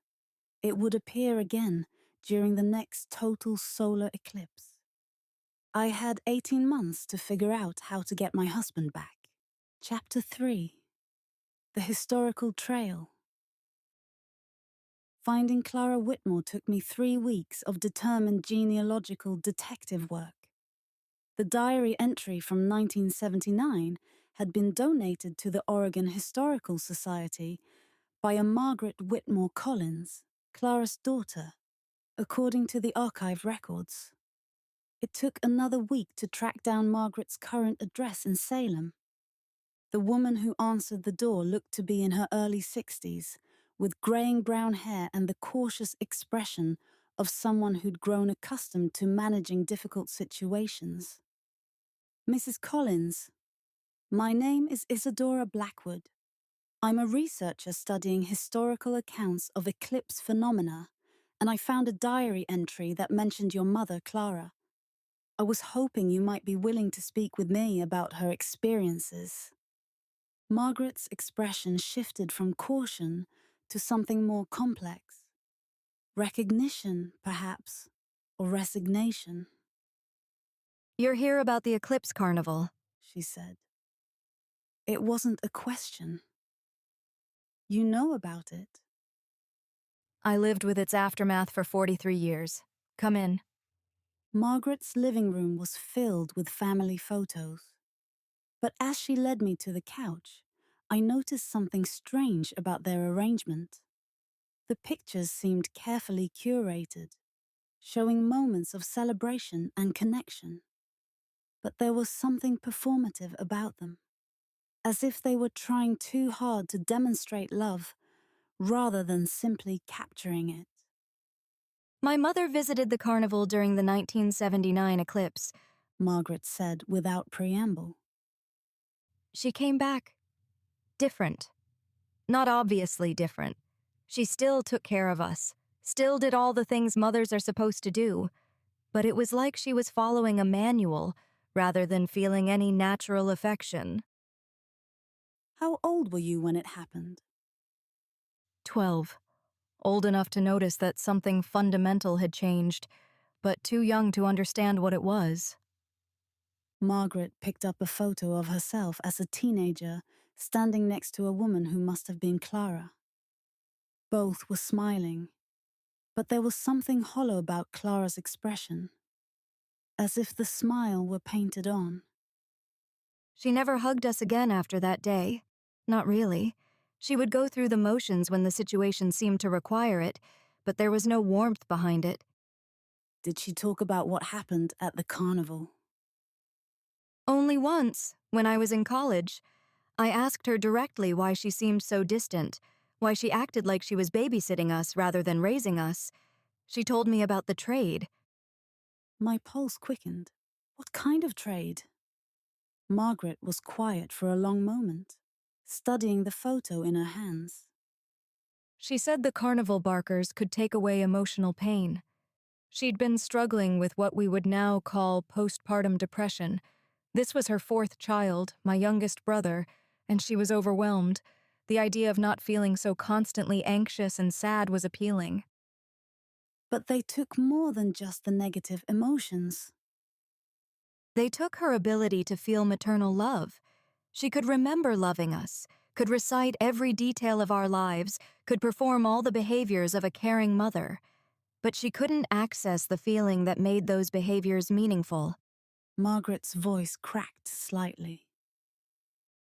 it would appear again during the next total solar eclipse. I had 18 months to figure out how to get my husband back. Chapter 3. The Historical Trail. Finding Clara Whitmore took me 3 weeks of determined genealogical detective work. The diary entry from 1979 had been donated to the Oregon Historical Society by a Margaret Whitmore Collins, Clara's daughter, according to the archive records. It took another week to track down Margaret's current address in Salem. The woman who answered the door looked to be in her early 60s, with graying brown hair and the cautious expression of someone who'd grown accustomed to managing difficult situations. Mrs. Collins, my name is Isadora Blackwood. I'm a researcher studying historical accounts of eclipse phenomena, and I found a diary entry that mentioned your mother, Clara. I was hoping you might be willing to speak with me about her experiences. Margaret's expression shifted from caution to something more complex. Recognition, perhaps, or resignation, You're here about the Eclipse Carnival. she said. It wasn't a question. You know about it. I lived with its aftermath for 43 years. Come in. Margaret's living room was filled with family photos. But as she led me to the couch, I noticed something strange about their arrangement. The pictures seemed carefully curated, showing moments of celebration and connection. But there was something performative about them, as if they were trying too hard to demonstrate love rather than simply capturing it. My mother visited the carnival during the 1979 eclipse. Margaret said without preamble. She came back different. Not obviously different. She still took care of us, still did all the things mothers are supposed to do, but it was like she was following a manual rather than feeling any natural affection. How old were you when it happened? 12. Old enough to notice that something fundamental had changed, but too young to understand what it was. Margaret picked up a photo of herself as a teenager, standing next to a woman who must have been Clara. Both were smiling, but there was something hollow about Clara's expression, as if the smile were painted on. She never hugged us again after that day. Not really. She would go through the motions when the situation seemed to require it, but there was no warmth behind it. Did she talk about what happened at the carnival? Only once, when I was in college. I asked her directly why she seemed so distant, why she acted like she was babysitting us rather than raising us. She told me about the trade. My pulse quickened. What kind of trade? Margaret was quiet for a long moment, studying the photo in her hands. She said the carnival barkers could take away emotional pain. She'd been struggling with what we would now call postpartum depression. This was her fourth child, my youngest brother, and she was overwhelmed. The idea of not feeling so constantly anxious and sad was appealing. But they took more than just the negative emotions. They took her ability to feel maternal love. She could remember loving us, could recite every detail of our lives, could perform all the behaviors of a caring mother. But she couldn't access the feeling that made those behaviors meaningful. Margaret's voice cracked slightly.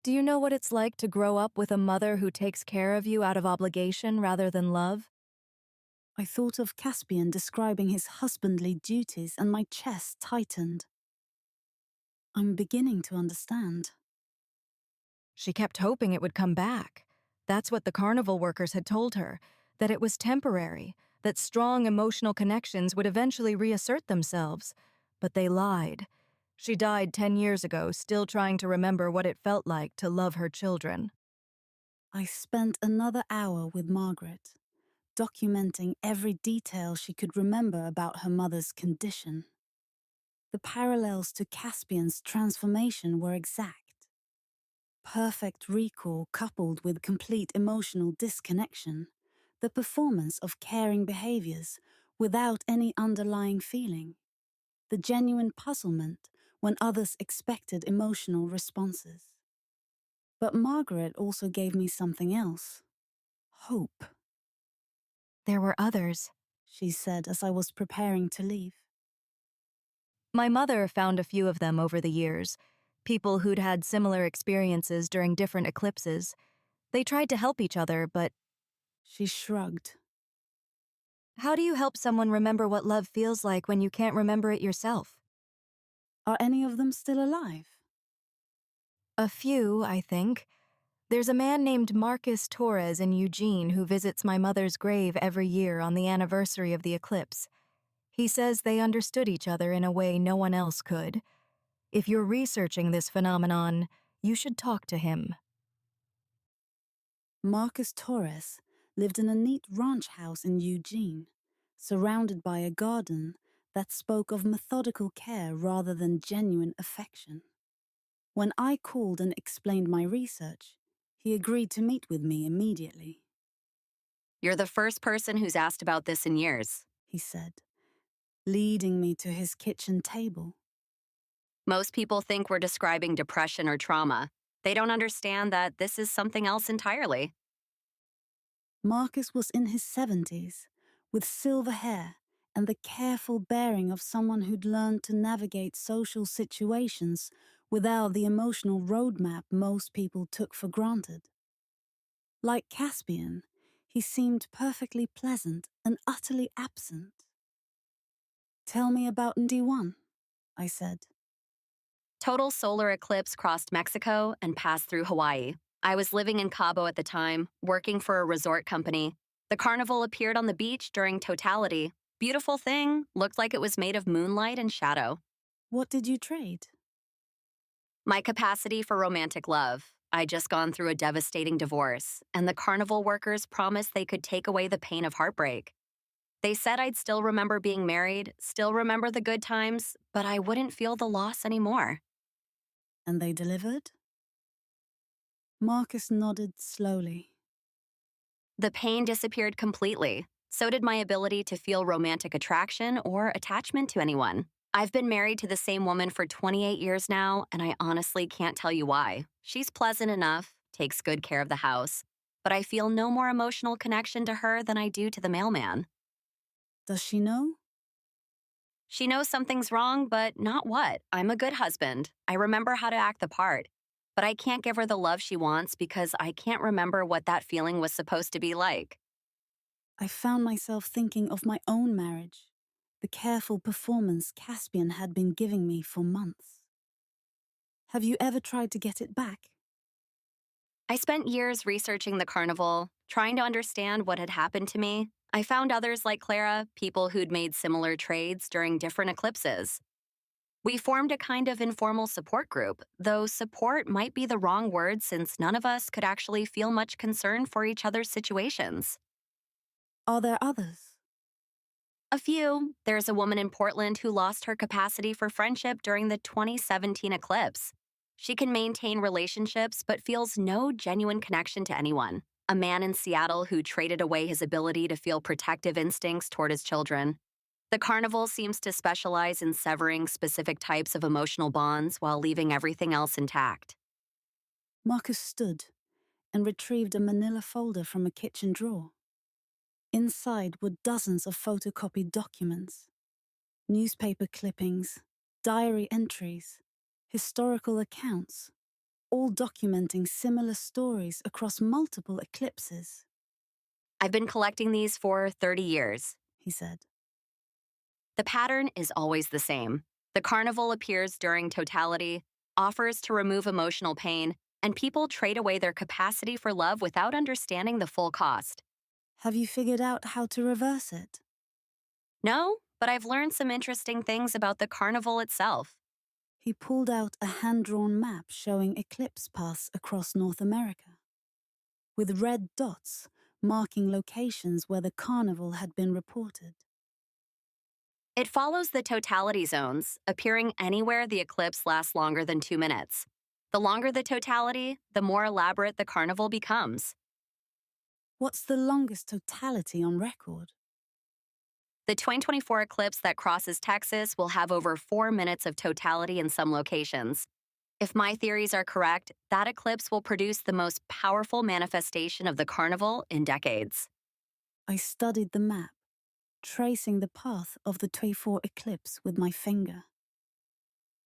Do you know what it's like to grow up with a mother who takes care of you out of obligation rather than love? I thought of Caspian describing his husbandly duties and my chest tightened. I'm beginning to understand. She kept hoping it would come back. That's what the carnival workers had told her, that it was temporary, that strong emotional connections would eventually reassert themselves. But they lied. She died 10 years ago, still trying to remember what it felt like to love her children. I spent another hour with Margaret, documenting every detail she could remember about her mother's condition. The parallels to Caspian's transformation were exact. Perfect recall coupled with complete emotional disconnection, the performance of caring behaviors without any underlying feeling, the genuine puzzlement when others expected emotional responses. But Margaret also gave me something else. Hope. There were others. She said as I was preparing to leave. My mother found a few of them over the years, people who'd had similar experiences during different eclipses. They tried to help each other, but She shrugged. how do you help someone remember what love feels like when you can't remember it yourself? Are any of them still alive? A few, I think. There's a man named Marcus Torres in Eugene who visits my mother's grave every year on the anniversary of the eclipse. He says they understood each other in a way no one else could. If you're researching this phenomenon, you should talk to him. Marcus Torres lived in a neat ranch house in Eugene, surrounded by a garden that spoke of methodical care rather than genuine affection. When I called and explained my research, he agreed to meet with me immediately. You're the first person who's asked about this in years. He said, leading me to his kitchen table. Most people think we're describing depression or trauma. They don't understand that this is something else entirely. Marcus was in his 70s, with silver hair and the careful bearing of someone who'd learned to navigate social situations without the emotional roadmap most people took for granted. Like Caspian, he seemed perfectly pleasant and utterly absent. Tell me about ND1, I said. Total solar eclipse crossed Mexico and passed through Hawaii. I was living in Cabo at the time, working for a resort company. The carnival appeared on the beach during totality. Beautiful thing, looked like it was made of moonlight and shadow. What did you trade? My capacity for romantic love. I'd just gone through a devastating divorce, and the carnival workers promised they could take away the pain of heartbreak. They said I'd still remember being married, still remember the good times, but I wouldn't feel the loss anymore. And they delivered? Marcus nodded slowly. The pain disappeared completely. So did my ability to feel romantic attraction or attachment to anyone. I've been married to the same woman for 28 years now, and I honestly can't tell you why. She's pleasant enough, takes good care of the house, but I feel no more emotional connection to her than I do to the mailman. Does she know? She knows something's wrong, but not what. I'm a good husband. I remember how to act the part. But I can't give her the love she wants because I can't remember what that feeling was supposed to be like. I found myself thinking of my own marriage, the careful performance Caspian had been giving me for months. Have you ever tried to get it back? I spent years researching the carnival, trying to understand what had happened to me. I found others like Clara, people who'd made similar trades during different eclipses. We formed a kind of informal support group, though support might be the wrong word since none of us could actually feel much concern for each other's situations. Are there others? A few. There's a woman in Portland who lost her capacity for friendship during the 2017 eclipse. She can maintain relationships but feels no genuine connection to anyone. A man in Seattle who traded away his ability to feel protective instincts toward his children. The carnival seems to specialize in severing specific types of emotional bonds while leaving everything else intact. Marcus stood and retrieved a manila folder from a kitchen drawer. Inside were dozens of photocopied documents, newspaper clippings, diary entries, historical accounts, all documenting similar stories across multiple eclipses, I've been collecting these for 30 years. he said. The pattern is always the same. The carnival appears during totality, offers to remove emotional pain, and people trade away their capacity for love without understanding the full cost. Have you figured out how to reverse it? No, but I've learned some interesting things about the carnival itself. He pulled out a hand-drawn map showing eclipse paths across North America, with red dots marking locations where the carnival had been reported. It follows the totality zones, appearing anywhere the eclipse lasts longer than 2 minutes. The longer the totality, the more elaborate the carnival becomes. What's the longest totality on record? The 2024 eclipse that crosses Texas will have over 4 minutes of totality in some locations. If my theories are correct, that eclipse will produce the most powerful manifestation of the carnival in decades. I studied the map, tracing the path of the 24 eclipse with my finger.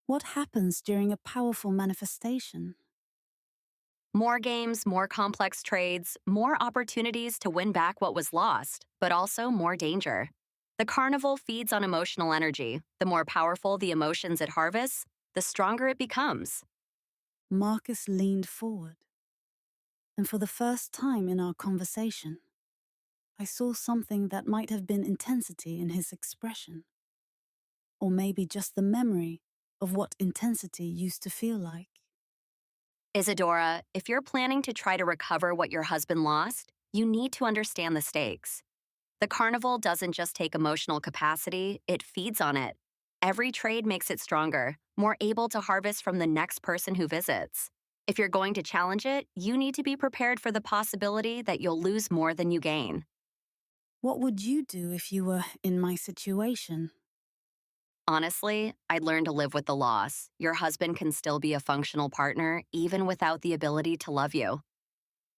What happens during a powerful manifestation? More games, more complex trades, more opportunities to win back what was lost, but also more danger. The carnival feeds on emotional energy. The more powerful the emotions it harvests, the stronger it becomes. Marcus leaned forward, and for the first time in our conversation, I saw something that might have been intensity in his expression, or maybe just the memory of what intensity used to feel like. Isadora, if you're planning to try to recover what your husband lost, you need to understand the stakes. The carnival doesn't just take emotional capacity, it feeds on it. Every trade makes it stronger, more able to harvest from the next person who visits. If you're going to challenge it, you need to be prepared for the possibility that you'll lose more than you gain. What would you do if you were in my situation? Honestly, I'd learn to live with the loss. Your husband can still be a functional partner, even without the ability to love you.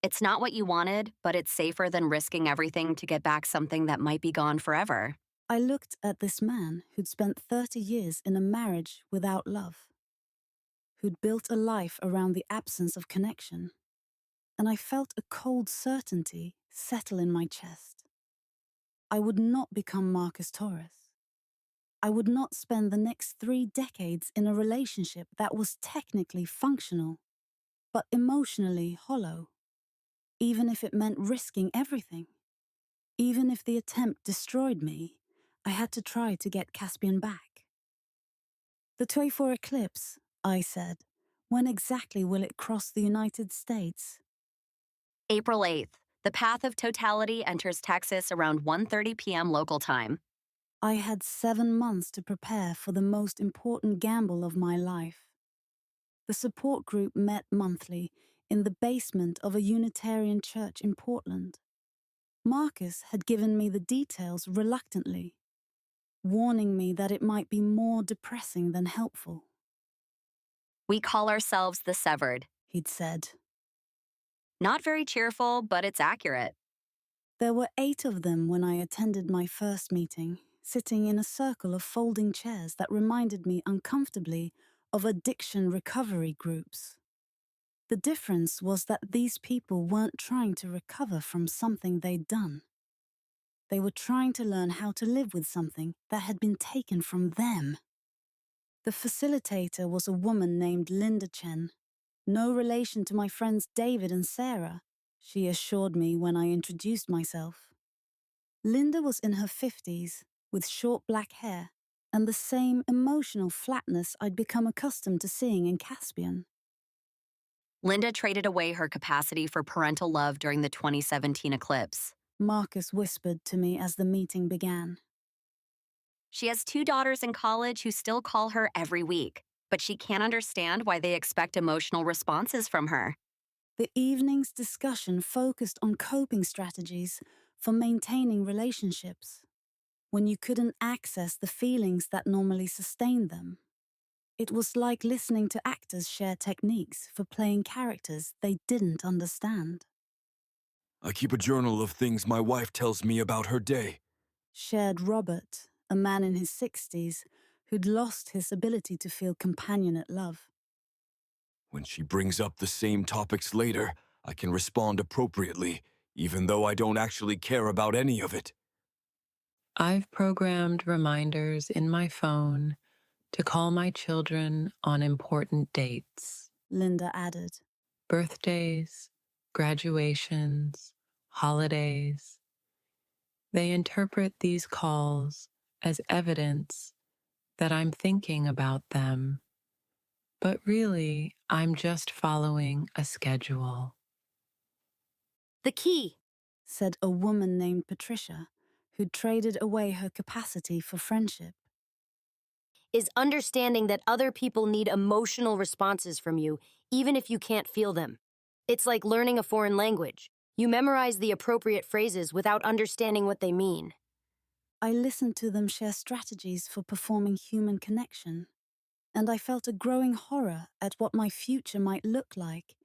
It's not what you wanted, but it's safer than risking everything to get back something that might be gone forever. I looked at this man who'd spent 30 years in a marriage without love, who'd built a life around the absence of connection, and I felt a cold certainty settle in my chest. I would not become Marcus Torres. I would not spend the next 3 decades in a relationship that was technically functional, but emotionally hollow, even if it meant risking everything. Even if the attempt destroyed me, I had to try to get Caspian back. The 24 eclipse, I said. When exactly will it cross the United States? April 8th, the path of totality enters Texas around 1:30 p.m. local time. I had 7 months to prepare for the most important gamble of my life. The support group met monthly in the basement of a Unitarian church in Portland. Marcus had given me the details reluctantly, warning me that it might be more depressing than helpful. We call ourselves the Severed. He'd said. Not very cheerful, but it's accurate. There were 8 of them when I attended my first meeting, sitting in a circle of folding chairs that reminded me uncomfortably of addiction recovery groups. The difference was that these people weren't trying to recover from something they'd done. They were trying to learn how to live with something that had been taken from them. The facilitator was a woman named Linda Chen, no relation to my friends David and Sarah, she assured me when I introduced myself. Linda was in her 50s, with short black hair, and the same emotional flatness I'd become accustomed to seeing in Caspian. Linda traded away her capacity for parental love during the 2017 eclipse. Marcus whispered to me as the meeting began. She has 2 daughters in college who still call her every week, but she can't understand why they expect emotional responses from her. The evening's discussion focused on coping strategies for maintaining relationships when you couldn't access the feelings that normally sustained them. It was like listening to actors share techniques for playing characters they didn't understand. I keep a journal of things my wife tells me about her day. Shared Robert, a man in his 60s who'd lost his ability to feel companionate love. When she brings up the same topics later, I can respond appropriately, even though I don't actually care about any of it. I've programmed reminders in my phone to call my children on important dates. Linda added. Birthdays, graduations, holidays. They interpret these calls as evidence that I'm thinking about them, but really, I'm just following a schedule. The key, Said a woman named Patricia, who'd traded away her capacity for friendship. is understanding that other people need emotional responses from you, even if you can't feel them. It's like learning a foreign language. You memorize the appropriate phrases without understanding what they mean. I listened to them share strategies for performing human connection, and I felt a growing horror at what my future might look like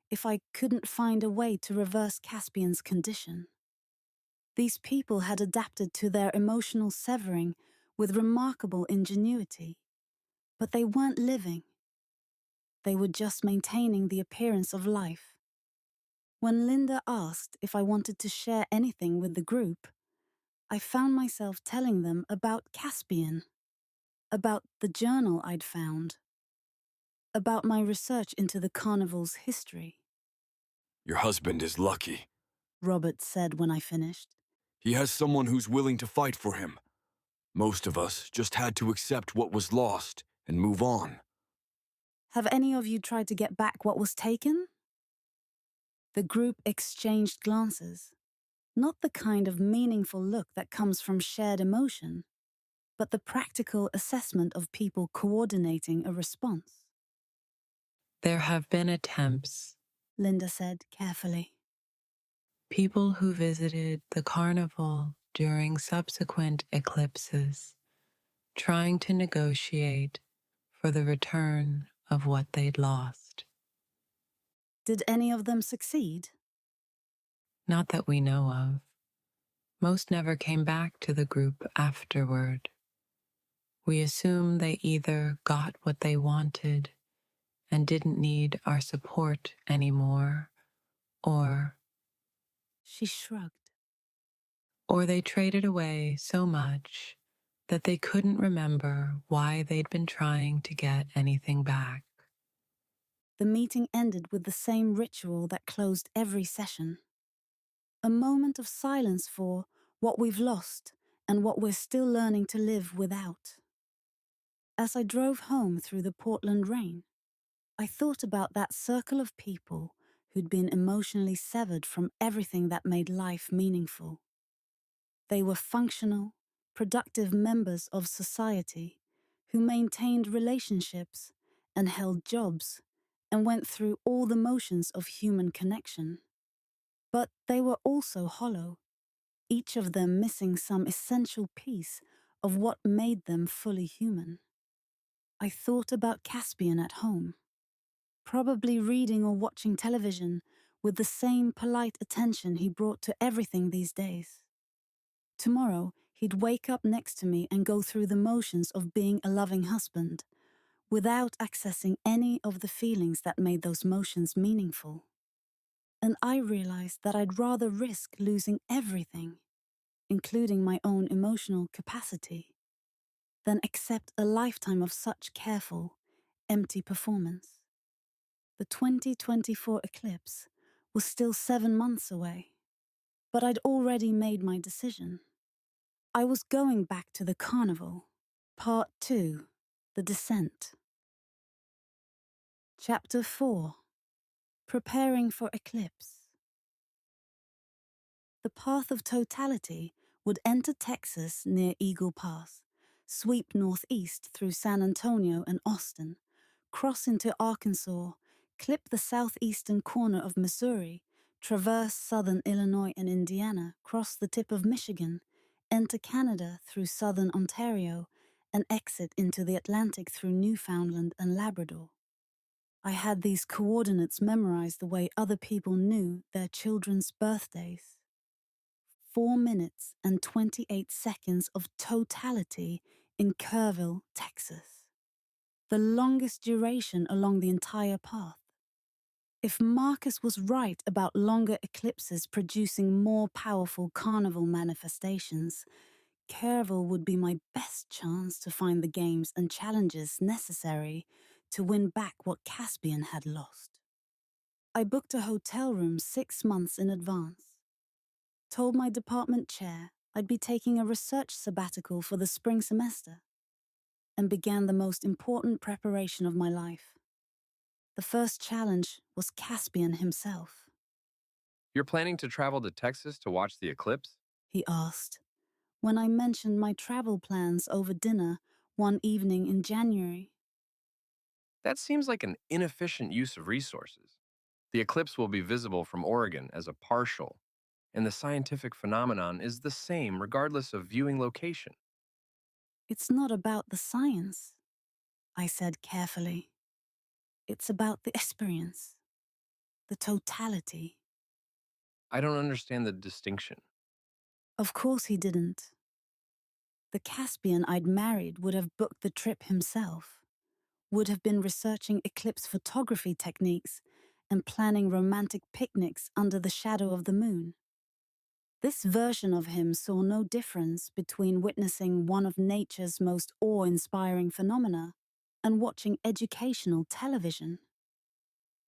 if I couldn't find a way to reverse Caspian's condition. These people had adapted to their emotional severing with remarkable ingenuity, but they weren't living. They were just maintaining the appearance of life. When Linda asked if I wanted to share anything with the group, I found myself telling them about Caspian, about the journal I'd found, about my research into the carnival's history. Your husband is lucky. Robert said when I finished. He has someone who's willing to fight for him. Most of us just had to accept what was lost and move on. Have any of you tried to get back what was taken? The group exchanged glances, not the kind of meaningful look that comes from shared emotion, but the practical assessment of people coordinating a response. There have been attempts. Linda said carefully. People who visited the carnival during subsequent eclipses, trying to negotiate for the return of what they'd lost. Did any of them succeed? Not that we know of. Most never came back to the group afterward. We assume they either got what they wanted and didn't need our support anymore, or She shrugged. they traded away so much that they couldn't remember why they'd been trying to get anything back. The meeting ended with the same ritual that closed every session. A moment of silence for what we've lost and what we're still learning to live without. As I drove home through the Portland rain, I thought about that circle of people who'd been emotionally severed from everything that made life meaningful. They were functional, productive members of society who maintained relationships and held jobs and went through all the motions of human connection. But they were also hollow, each of them missing some essential piece of what made them fully human. I thought about Caspian at home, probably reading or watching television with the same polite attention he brought to everything these days. Tomorrow, he'd wake up next to me and go through the motions of being a loving husband, without accessing any of the feelings that made those motions meaningful. And I realized that I'd rather risk losing everything, including my own emotional capacity, than accept a lifetime of such careful, empty performance. The 2024 eclipse was still 7 months away, but I'd already made my decision. I was going back to the carnival. Part 2, The Descent. Chapter 4, Preparing for Eclipse. The path of totality would enter Texas near Eagle Pass, sweep northeast through San Antonio and Austin, cross into Arkansas, clip the southeastern corner of Missouri, traverse southern Illinois and Indiana, cross the tip of Michigan, enter Canada through southern Ontario, and exit into the Atlantic through Newfoundland and Labrador. I had these coordinates memorized the way other people knew their children's birthdays. 4 minutes and 28 seconds of totality in Kerrville, Texas. The longest duration along the entire path. If Marcus was right about longer eclipses producing more powerful carnival manifestations, Kerrville would be my best chance to find the games and challenges necessary to win back what Caspian had lost. I booked a hotel room 6 months in advance. Told my department chair I'd be taking a research sabbatical for the spring semester, and began the most important preparation of my life. The first challenge was Caspian himself. You're planning to travel to Texas to watch the eclipse? He asked, when I mentioned my travel plans over dinner one evening in January. That seems like an inefficient use of resources. The eclipse will be visible from Oregon as a partial, and the scientific phenomenon is the same regardless of viewing location. It's not about the science, I said carefully. It's about the experience, the totality. I don't understand the distinction. Of course he didn't. The Caspian I'd married would have booked the trip himself, would have been researching eclipse photography techniques and planning romantic picnics under the shadow of the moon. This version of him saw no difference between witnessing one of nature's most awe-inspiring phenomena and watching educational television.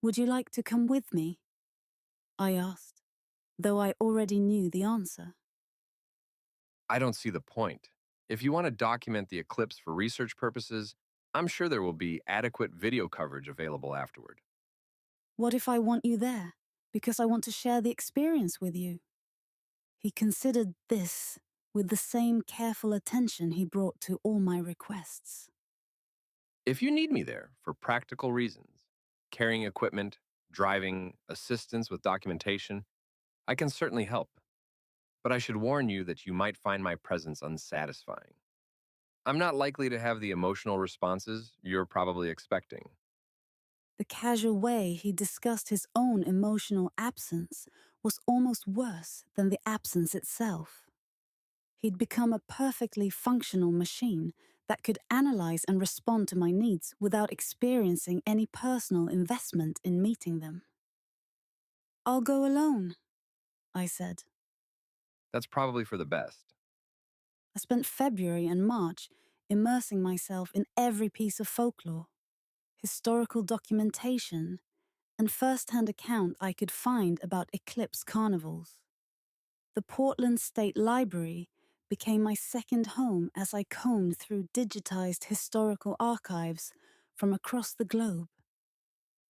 Would you like to come with me? I asked, though I already knew the answer. I don't see the point. If you want to document the eclipse for research purposes, I'm sure there will be adequate video coverage available afterward. What if I want you there, because I want to share the experience with you? He considered this with the same careful attention he brought to all my requests. If you need me there for practical reasons, carrying equipment, driving, assistance with documentation, I can certainly help. But I should warn you that you might find my presence unsatisfying. I'm not likely to have the emotional responses you're probably expecting. The casual way he discussed his own emotional absence was almost worse than the absence itself. He'd become a perfectly functional machine that could analyze and respond to my needs without experiencing any personal investment in meeting them. I'll go alone, I said. That's probably for the best. I spent February and March immersing myself in every piece of folklore, historical documentation, and first-hand account I could find about eclipse carnivals. The Portland State Library became my second home as I combed through digitized historical archives from across the globe.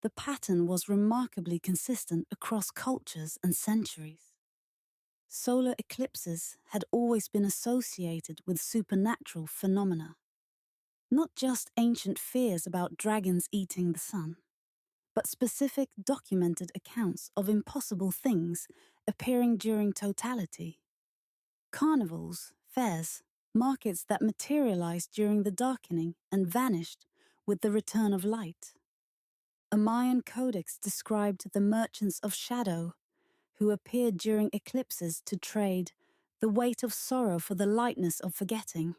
The pattern was remarkably consistent across cultures and centuries. Solar eclipses had always been associated with supernatural phenomena, not just ancient fears about dragons eating the sun, but specific documented accounts of impossible things appearing during totality. Carnivals, fairs, markets that materialized during the darkening and vanished with the return of light. A Mayan codex described the merchants of shadow, who appeared during eclipses to trade the weight of sorrow for the lightness of forgetting.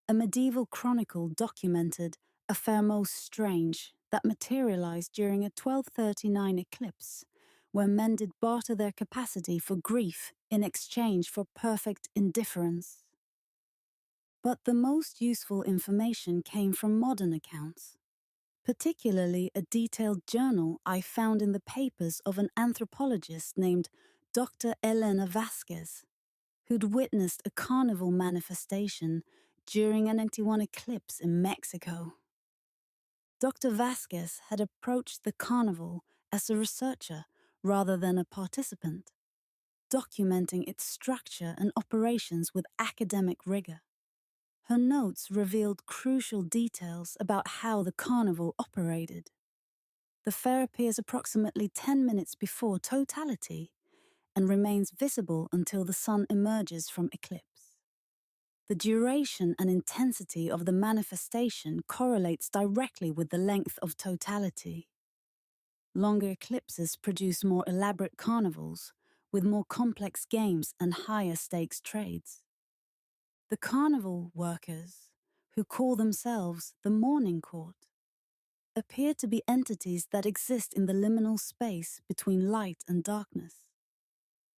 A medieval chronicle documented a fair most strange that materialized during a 1239 eclipse, where men did barter their capacity for grief in exchange for perfect indifference. But the most useful information came from modern accounts, particularly a detailed journal I found in the papers of an anthropologist named Dr. Elena Vasquez, who'd witnessed a carnival manifestation during an 91 eclipse in Mexico. Dr. Vasquez had approached the carnival as a researcher rather than a participant, documenting its structure and operations with academic rigor. Her notes revealed crucial details about how the carnival operated. The fair appears approximately 10 minutes before totality and remains visible until the sun emerges from eclipse. The duration and intensity of the manifestation correlates directly with the length of totality. Longer eclipses produce more elaborate carnivals, with more complex games and higher stakes trades. The carnival workers, who call themselves the morning court, appear to be entities that exist in the liminal space between light and darkness.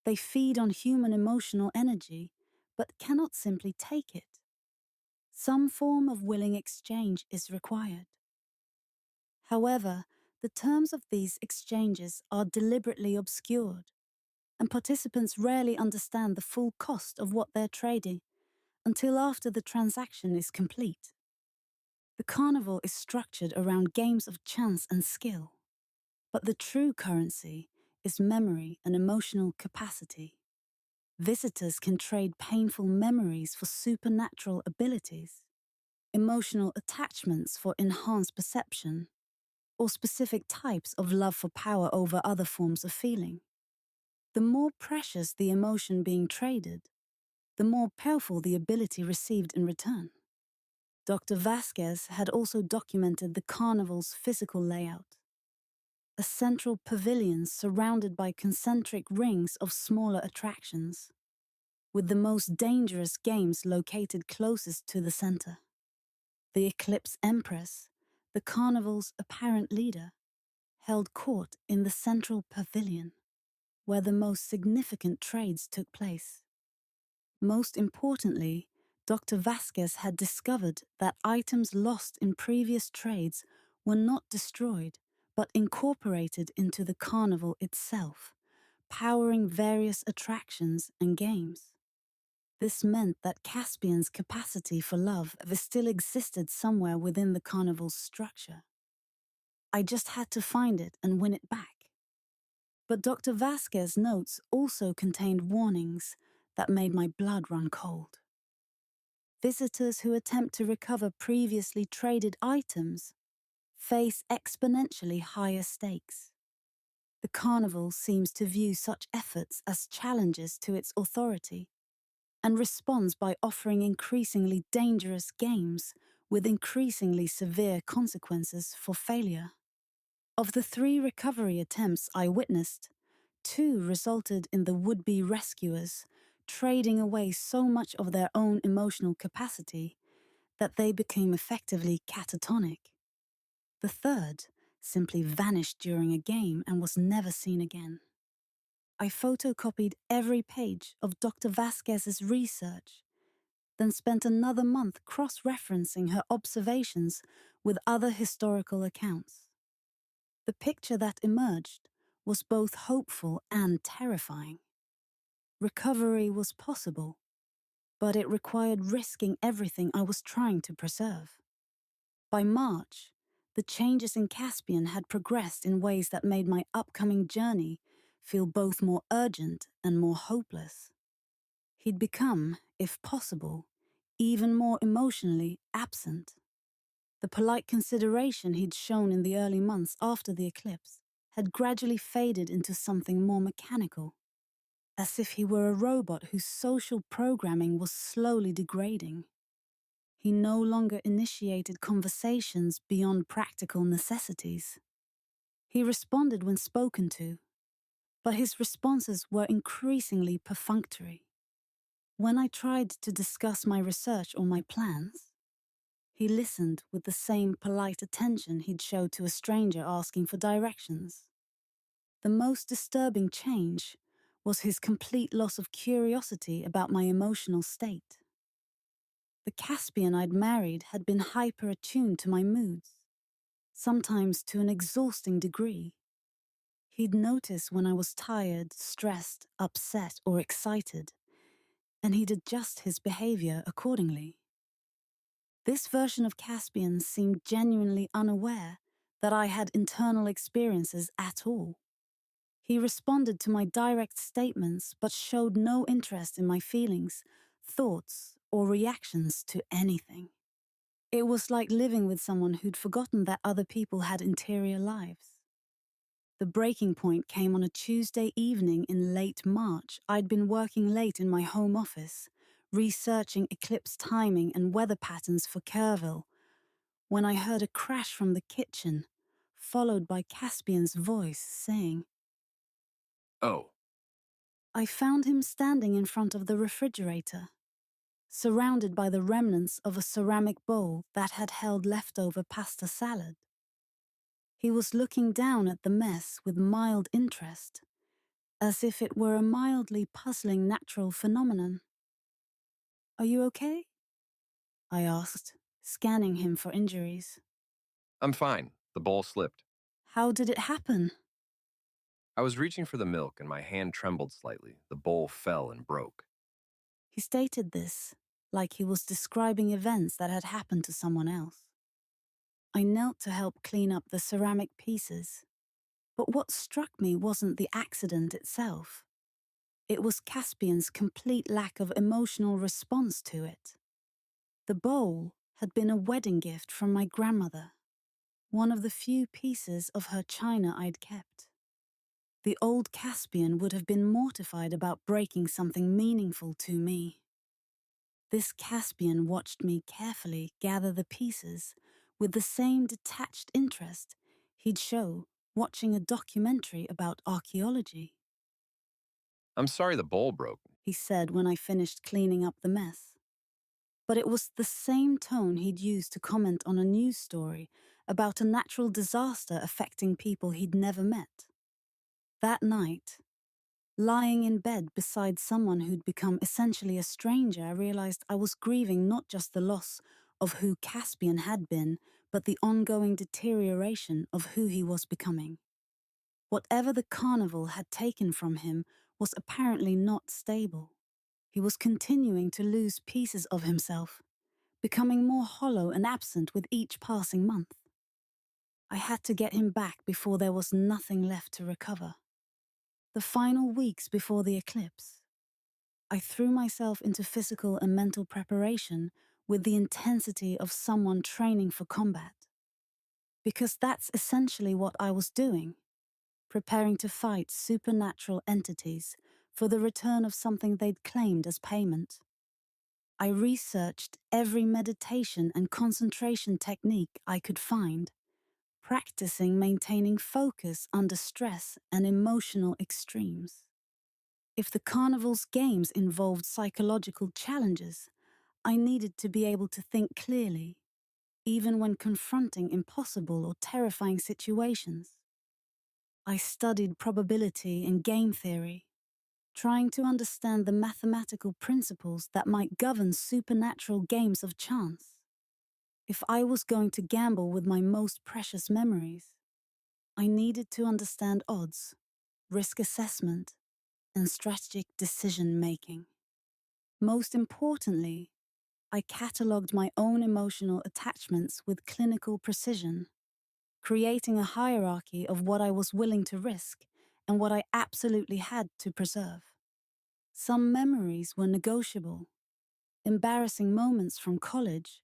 They feed on human emotional energy, but cannot simply take it. Some form of willing exchange is required. However, the terms of these exchanges are deliberately obscured, and participants rarely understand the full cost of what they're trading until after the transaction is complete. The carnival is structured around games of chance and skill, but the true currency is memory and emotional capacity. Visitors can trade painful memories for supernatural abilities, emotional attachments for enhanced perception, or specific types of love for power over other forms of feeling. The more precious the emotion being traded, the more powerful the ability received in return. Dr. Vasquez had also documented the carnival's physical layout. A central pavilion surrounded by concentric rings of smaller attractions, with the most dangerous games located closest to the center. The Eclipse Empress, the carnival's apparent leader, held court in the central pavilion, where the most significant trades took place. Most importantly, Dr. Vasquez had discovered that items lost in previous trades were not destroyed, but incorporated into the carnival itself, powering various attractions and games. This meant that Caspian's capacity for love still existed somewhere within the carnival's structure. I just had to find it and win it back. But Dr. Vasquez's notes also contained warnings that made my blood run cold. Visitors who attempt to recover previously traded items face exponentially higher stakes. The carnival seems to view such efforts as challenges to its authority and responds by offering increasingly dangerous games with increasingly severe consequences for failure. Of the 3 recovery attempts I witnessed, 2 resulted in the would-be rescuers trading away so much of their own emotional capacity that they became effectively catatonic. The third simply vanished during a game and was never seen again. I photocopied every page of Dr. Vasquez's research, then spent another month cross-referencing her observations with other historical accounts. The picture that emerged was both hopeful and terrifying. Recovery was possible, but it required risking everything I was trying to preserve. By March, the changes in Caspian had progressed in ways that made my upcoming journey feel both more urgent and more hopeless. He'd become, if possible, even more emotionally absent. The polite consideration he'd shown in the early months after the eclipse had gradually faded into something more mechanical, as if he were a robot whose social programming was slowly degrading. He no longer initiated conversations beyond practical necessities. He responded when spoken to, but his responses were increasingly perfunctory. When I tried to discuss my research or my plans, he listened with the same polite attention he'd show to a stranger asking for directions. The most disturbing change was his complete loss of curiosity about my emotional state. The Caspian I'd married had been hyper-attuned to my moods, sometimes to an exhausting degree. He'd notice when I was tired, stressed, upset, or excited, and he'd adjust his behavior accordingly. This version of Caspian seemed genuinely unaware that I had internal experiences at all. He responded to my direct statements but showed no interest in my feelings, thoughts, or reactions to anything. It was like living with someone who'd forgotten that other people had interior lives. The breaking point came on a Tuesday evening in late March. I'd been working late in my home office, researching eclipse timing and weather patterns for Kerrville, when I heard a crash from the kitchen, followed by Caspian's voice saying, Oh, I found him standing in front of the refrigerator, surrounded by the remnants of a ceramic bowl that had held leftover pasta salad. He was looking down at the mess with mild interest, as if it were a mildly puzzling natural phenomenon. Are you okay? I asked, scanning him for injuries. I'm fine. The bowl slipped. How did it happen? I was reaching for the milk and my hand trembled slightly. The bowl fell and broke. He stated this like he was describing events that had happened to someone else. I knelt to help clean up the ceramic pieces, but what struck me wasn't the accident itself. It was Caspian's complete lack of emotional response to it. The bowl had been a wedding gift from my grandmother, one of the few pieces of her china I'd kept. The old Caspian would have been mortified about breaking something meaningful to me. This Caspian watched me carefully gather the pieces with the same detached interest he'd show watching a documentary about archaeology. I'm sorry the bowl broke. He said when I finished cleaning up the mess. But it was the same tone he'd used to comment on a news story about a natural disaster affecting people he'd never met. That night, lying in bed beside someone who'd become essentially a stranger, I realized I was grieving not just the loss of who Caspian had been, but the ongoing deterioration of who he was becoming. Whatever the carnival had taken from him was apparently not stable. He was continuing to lose pieces of himself, becoming more hollow and absent with each passing month. I had to get him back before there was nothing left to recover. The final weeks before the eclipse, I threw myself into physical and mental preparation with the intensity of someone training for combat. Because that's essentially what I was doing, preparing to fight supernatural entities for the return of something they'd claimed as payment. I researched every meditation and concentration technique I could find, practicing maintaining focus under stress and emotional extremes. If the carnival's games involved psychological challenges, I needed to be able to think clearly, even when confronting impossible or terrifying situations. I studied probability and game theory, trying to understand the mathematical principles that might govern supernatural games of chance. If I was going to gamble with my most precious memories, I needed to understand odds, risk assessment, and strategic decision-making. Most importantly, I catalogued my own emotional attachments with clinical precision, creating a hierarchy of what I was willing to risk and what I absolutely had to preserve. Some memories were negotiable, embarrassing moments from college,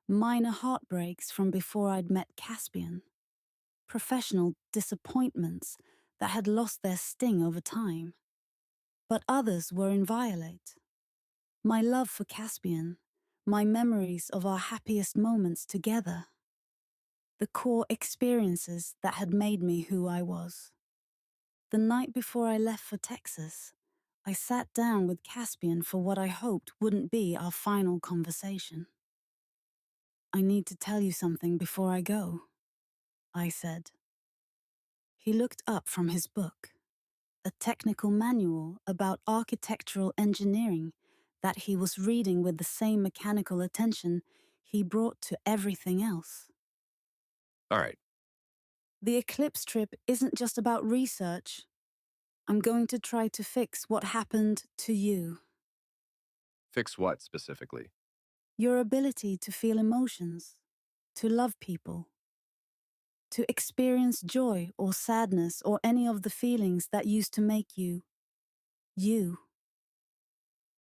minor heartbreaks from before I'd met Caspian, professional disappointments that had lost their sting over time. But others were inviolate. My love for Caspian, my memories of our happiest moments together, the core experiences that had made me who I was. The night before I left for Texas, I sat down with Caspian for what I hoped wouldn't be our final conversation. I need to tell you something before I go, I said. He looked up from his book, a technical manual about architectural engineering that he was reading with the same mechanical attention he brought to everything else. All right. The Eclipse trip isn't just about research. I'm going to try to fix what happened to you. Fix what specifically? Your ability to feel emotions, to love people, to experience joy or sadness or any of the feelings that used to make you, you.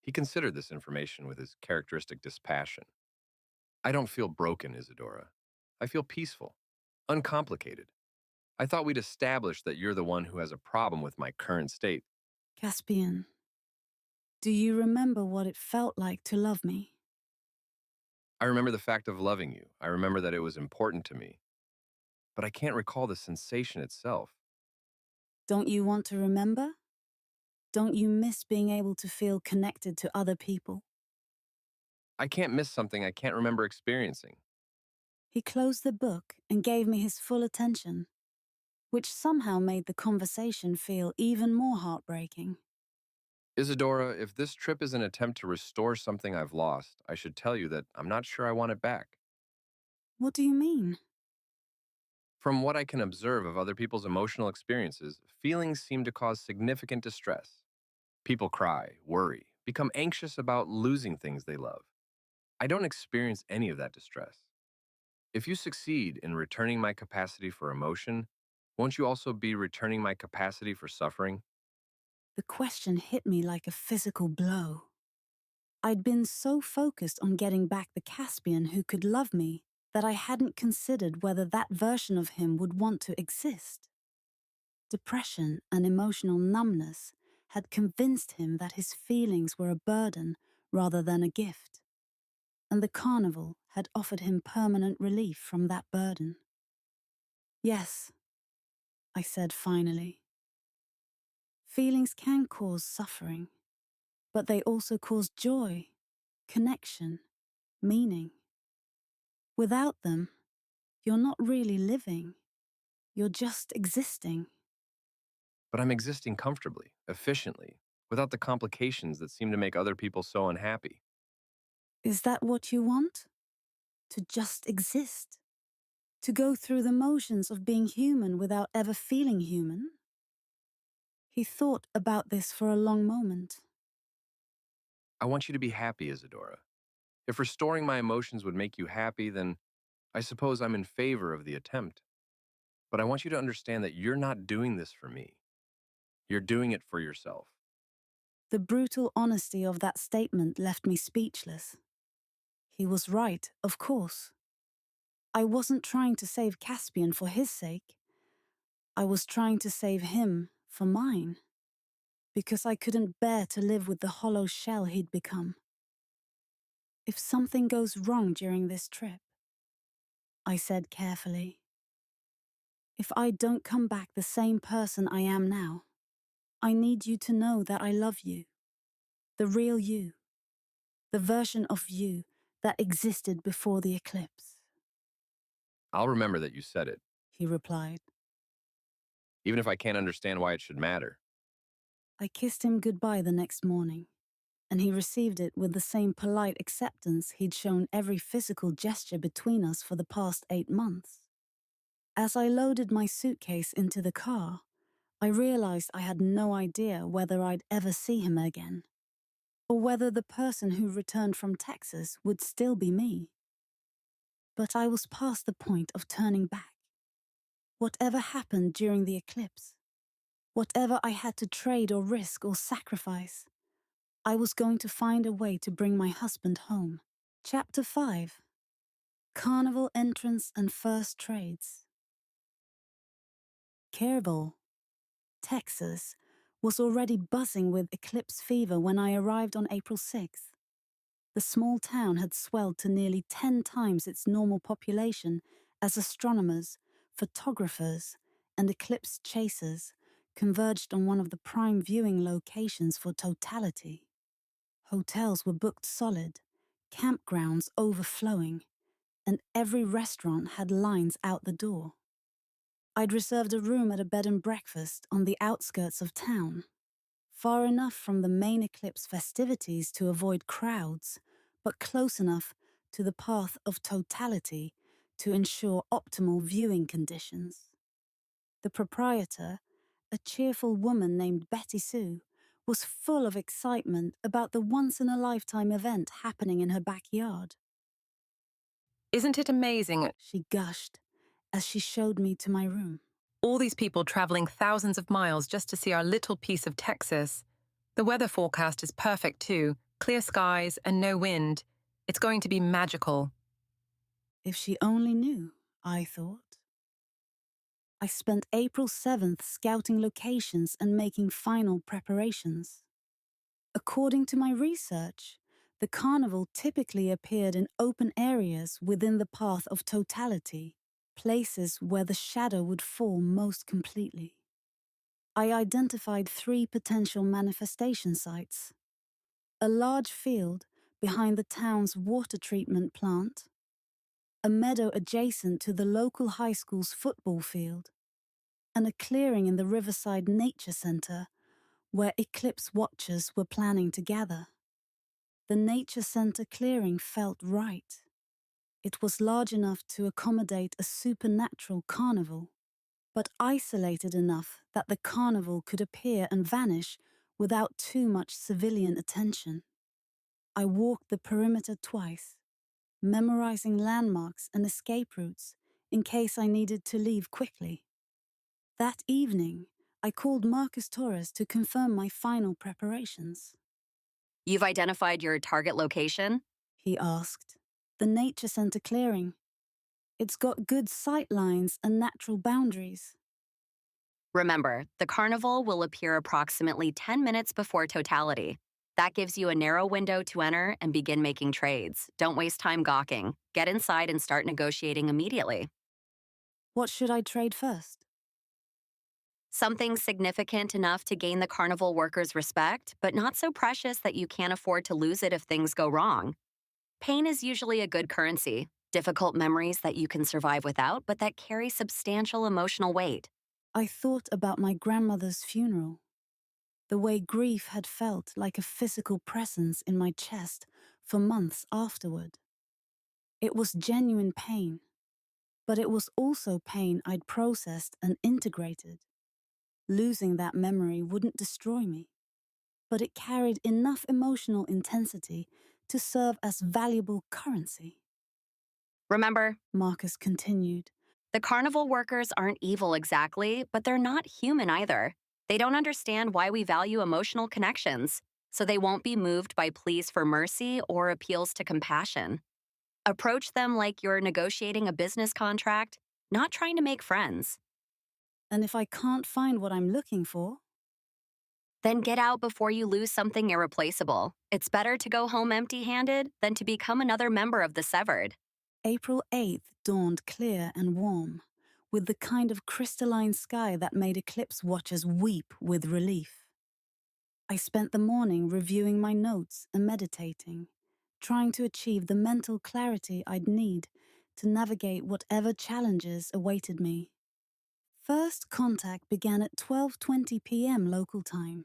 He considered this information with his characteristic dispassion. I don't feel broken, Isadora. I feel peaceful, uncomplicated. I thought we'd established that you're the one who has a problem with my current state. Caspian, do you remember what it felt like to love me? I remember the fact of loving you. I remember that it was important to me. But I can't recall the sensation itself. Don't you want to remember? Don't you miss being able to feel connected to other people? I can't miss something I can't remember experiencing. He closed the book and gave me his full attention, which somehow made the conversation feel even more heartbreaking. Isadora, if this trip is an attempt to restore something I've lost, I should tell you that I'm not sure I want it back. What do you mean? From what I can observe of other people's emotional experiences, feelings seem to cause significant distress. People cry, worry, become anxious about losing things they love. I don't experience any of that distress. If you succeed in returning my capacity for emotion, won't you also be returning my capacity for suffering? The question hit me like a physical blow. I'd been so focused on getting back the Caspian who could love me that I hadn't considered whether that version of him would want to exist. Depression and emotional numbness had convinced him that his feelings were a burden rather than a gift, and the carnival had offered him permanent relief from that burden. Yes, I said finally. Feelings can cause suffering, but they also cause joy, connection, meaning. Without them, you're not really living. You're just existing. But I'm existing comfortably, efficiently, without the complications that seem to make other people so unhappy. Is that what you want? To just exist? To go through the motions of being human without ever feeling human? He thought about this for a long moment. I want you to be happy, Isadora. If restoring my emotions would make you happy, then I suppose I'm in favor of the attempt. But I want you to understand that you're not doing this for me. You're doing it for yourself. The brutal honesty of that statement left me speechless. He was right, of course. I wasn't trying to save Caspian for his sake. I was trying to save him for mine, because I couldn't bear to live with the hollow shell he'd become. If something goes wrong during this trip, I said carefully, if I don't come back the same person I am now, I need you to know that I love you, the real you, the version of you that existed before the eclipse. I'll remember that you said it, He replied. even if I can't understand why it should matter. I kissed him goodbye the next morning, and he received it with the same polite acceptance he'd shown every physical gesture between us for the past 8 months. As I loaded my suitcase into the car, I realized I had no idea whether I'd ever see him again, or whether the person who returned from Texas would still be me. But I was past the point of turning back. Whatever happened during the eclipse, whatever I had to trade or risk or sacrifice, I was going to find a way to bring my husband home. Chapter 5. Carnival Entrance and First Trades. Carnival, Texas, was already buzzing with eclipse fever when I arrived on April 6th. The small town had swelled to nearly 10 times its normal population as astronomers, photographers, and eclipse chasers converged on one of the prime viewing locations for totality. Hotels were booked solid, campgrounds overflowing, and every restaurant had lines out the door. I'd reserved a room at a bed and breakfast on the outskirts of town, far enough from the main eclipse festivities to avoid crowds, but close enough to the path of totality to ensure optimal viewing conditions. The proprietor, a cheerful woman named Betty Sue, was full of excitement about the once-in-a-lifetime event happening in her backyard. Isn't it amazing? She gushed as she showed me to my room. All these people traveling thousands of miles just to see our little piece of Texas. The weather forecast is perfect too. Clear skies and no wind. It's going to be magical. If she only knew, I thought. I spent April 7th scouting locations and making final preparations. According to my research, the carnival typically appeared in open areas within the path of totality, places where the shadow would fall most completely. I identified 3 potential manifestation sites: a large field behind the town's water treatment plant, a meadow adjacent to the local high school's football field, and a clearing in the Riverside Nature Center where Eclipse watchers were planning to gather. The Nature Center clearing felt right. It was large enough to accommodate a supernatural carnival, but isolated enough that the carnival could appear and vanish without too much civilian attention. I walked the perimeter twice, memorizing landmarks and escape routes in case I needed to leave quickly. That evening, I called Marcus Torres to confirm my final preparations. You've identified your target location? He asked. The Nature Center clearing. It's got good sight lines and natural boundaries. Remember, the carnival will appear approximately 10 minutes before totality. That gives you a narrow window to enter and begin making trades. Don't waste time gawking. Get inside and start negotiating immediately. What should I trade first? Something significant enough to gain the carnival workers' respect, but not so precious that you can't afford to lose it if things go wrong. Pain is usually a good currency. Difficult memories that you can survive without, but that carry substantial emotional weight. I thought about my grandmother's funeral. The way grief had felt like a physical presence in my chest for months afterward. It was genuine pain, but it was also pain I'd processed and integrated. Losing that memory wouldn't destroy me, but it carried enough emotional intensity to serve as valuable currency. Remember, Marcus continued, the carnival workers aren't evil exactly, but they're not human either. They don't understand why we value emotional connections, so they won't be moved by pleas for mercy or appeals to compassion. Approach them like you're negotiating a business contract, not trying to make friends. and if I can't find what I'm looking for, Then get out before you lose something irreplaceable. It's better to go home empty-handed than to become another member of the severed. April 8th dawned clear and warm, with the kind of crystalline sky that made eclipse watchers weep with relief. I spent the morning reviewing my notes and meditating, trying to achieve the mental clarity I'd need to navigate whatever challenges awaited me. First contact began at 12:20 p.m. local time,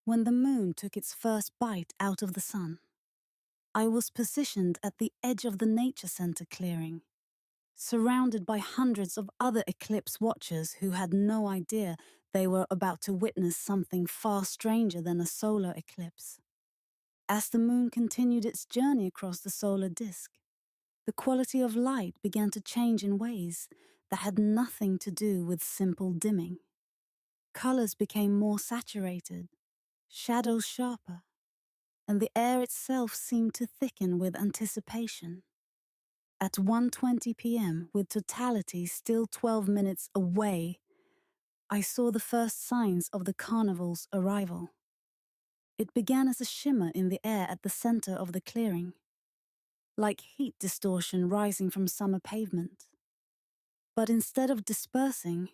when the moon took its first bite out of the sun. I was positioned at the edge of the Nature Center clearing, surrounded by hundreds of other eclipse watchers who had no idea they were about to witness something far stranger than a solar eclipse. As the moon continued its journey across the solar disk, the quality of light began to change in ways that had nothing to do with simple dimming. Colors became more saturated, shadows sharper, and the air itself seemed to thicken with anticipation. At 1:20 p.m., with totality still 12 minutes away, I saw the first signs of the carnival's arrival. It began as a shimmer in the air at the center of the clearing, like heat distortion rising from summer pavement. But instead of dispersing,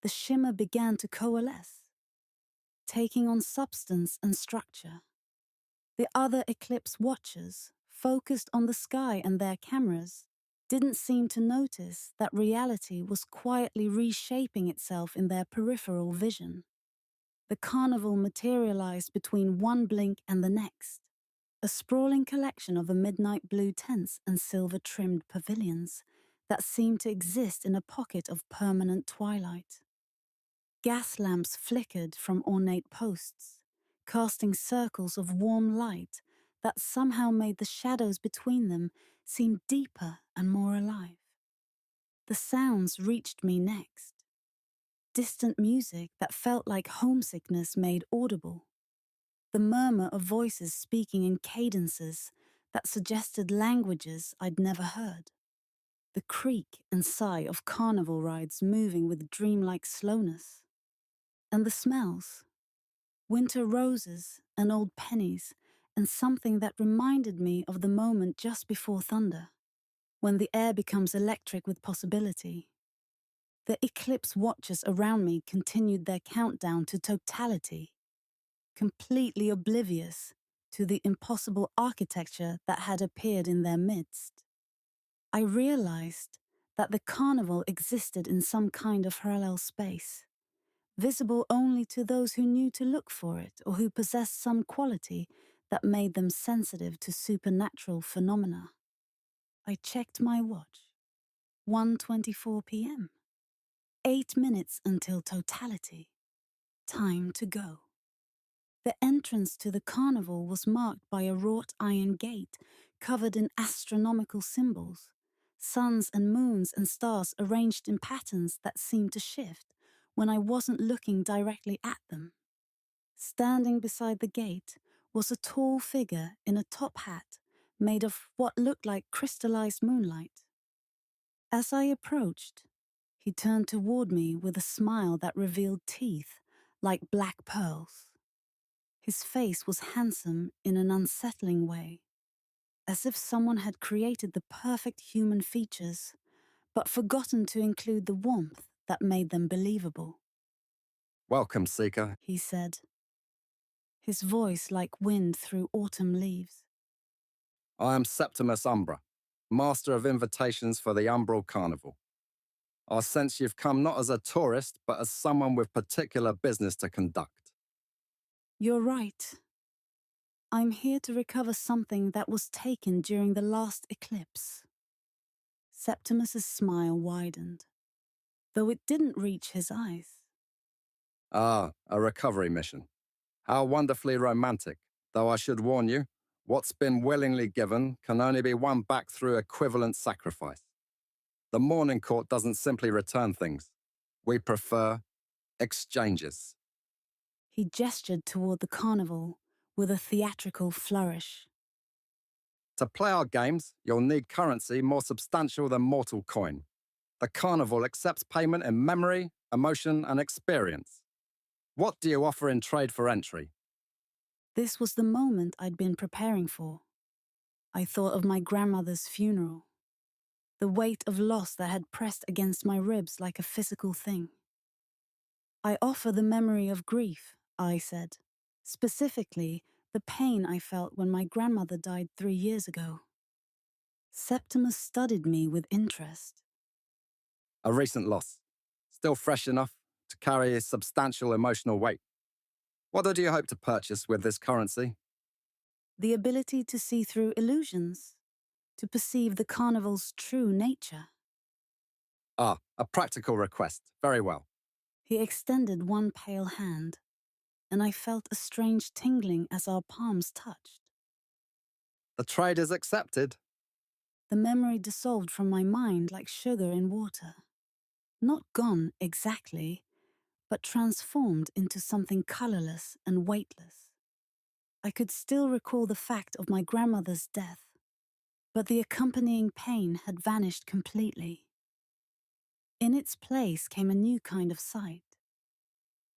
the shimmer began to coalesce, taking on substance and structure. The other eclipse watchers, focused on the sky and their cameras, didn't seem to notice that reality was quietly reshaping itself in their peripheral vision. The carnival materialized between one blink and the next, a sprawling collection of midnight blue tents and silver-trimmed pavilions that seemed to exist in a pocket of permanent twilight. Gas lamps flickered from ornate posts, casting circles of warm light that somehow made the shadows between them seem deeper and more alive. The sounds reached me next. Distant music that felt like homesickness made audible. the murmur of voices speaking in cadences that suggested languages I'd never heard, the creak and sigh of carnival rides moving with dreamlike slowness, and the smells, winter roses and old pennies, and something that reminded me of the moment just before thunder, when the air becomes electric with possibility. The eclipse watchers around me continued their countdown to totality, completely oblivious to the impossible architecture that had appeared in their midst. I realized that the carnival existed in some kind of parallel space, visible only to those who knew to look for it or who possessed some quality that made them sensitive to supernatural phenomena. I checked my watch. 1:24 p.m. 8 minutes until totality. Time to go. The entrance to the carnival was marked by a wrought iron gate covered in astronomical symbols, suns and moons and stars arranged in patterns that seemed to shift when I wasn't looking directly at them. Standing beside the gate was a tall figure in a top hat made of what looked like crystallized moonlight. As I approached, he turned toward me with a smile that revealed teeth like black pearls. His face was handsome in an unsettling way, as if someone had created the perfect human features, but forgotten to include the warmth that made them believable. "Welcome, Seeker." He said, his voice like wind through autumn leaves. "I am Septimus Umbra, Master of Invitations for the Umbral Carnival. I sense you've come not as a tourist, but as someone with particular business to conduct." You're right. I'm here to recover something that was taken during the last eclipse. Septimus's smile widened, though it didn't reach his eyes. "Ah, a recovery mission. How wonderfully romantic, though I should warn you, what's been willingly given can only be won back through equivalent sacrifice. The Morning Court doesn't simply return things. We prefer exchanges." He gestured toward the carnival with a theatrical flourish. "To play our games, you'll need currency more substantial than mortal coin. The carnival accepts payment in memory, emotion, and experience. What do you offer in trade for entry?" This was the moment I'd been preparing for. I thought of my grandmother's funeral, the weight of loss that had pressed against my ribs like a physical thing. I offer the memory of grief, I said, specifically the pain I felt when my grandmother died 3 years ago. Septimus studied me with interest. "A recent loss. Still fresh enough to carry a substantial emotional weight. What do you hope to purchase with this currency?" The ability to see through illusions, to perceive the carnival's true nature. "Ah, a practical request. Very well." He extended one pale hand, and I felt a strange tingling as our palms touched. "The trade is accepted." The memory dissolved from my mind like sugar in water. Not gone exactly, but transformed into something colorless and weightless. I could still recall the fact of my grandmother's death, but the accompanying pain had vanished completely. In its place came a new kind of sight.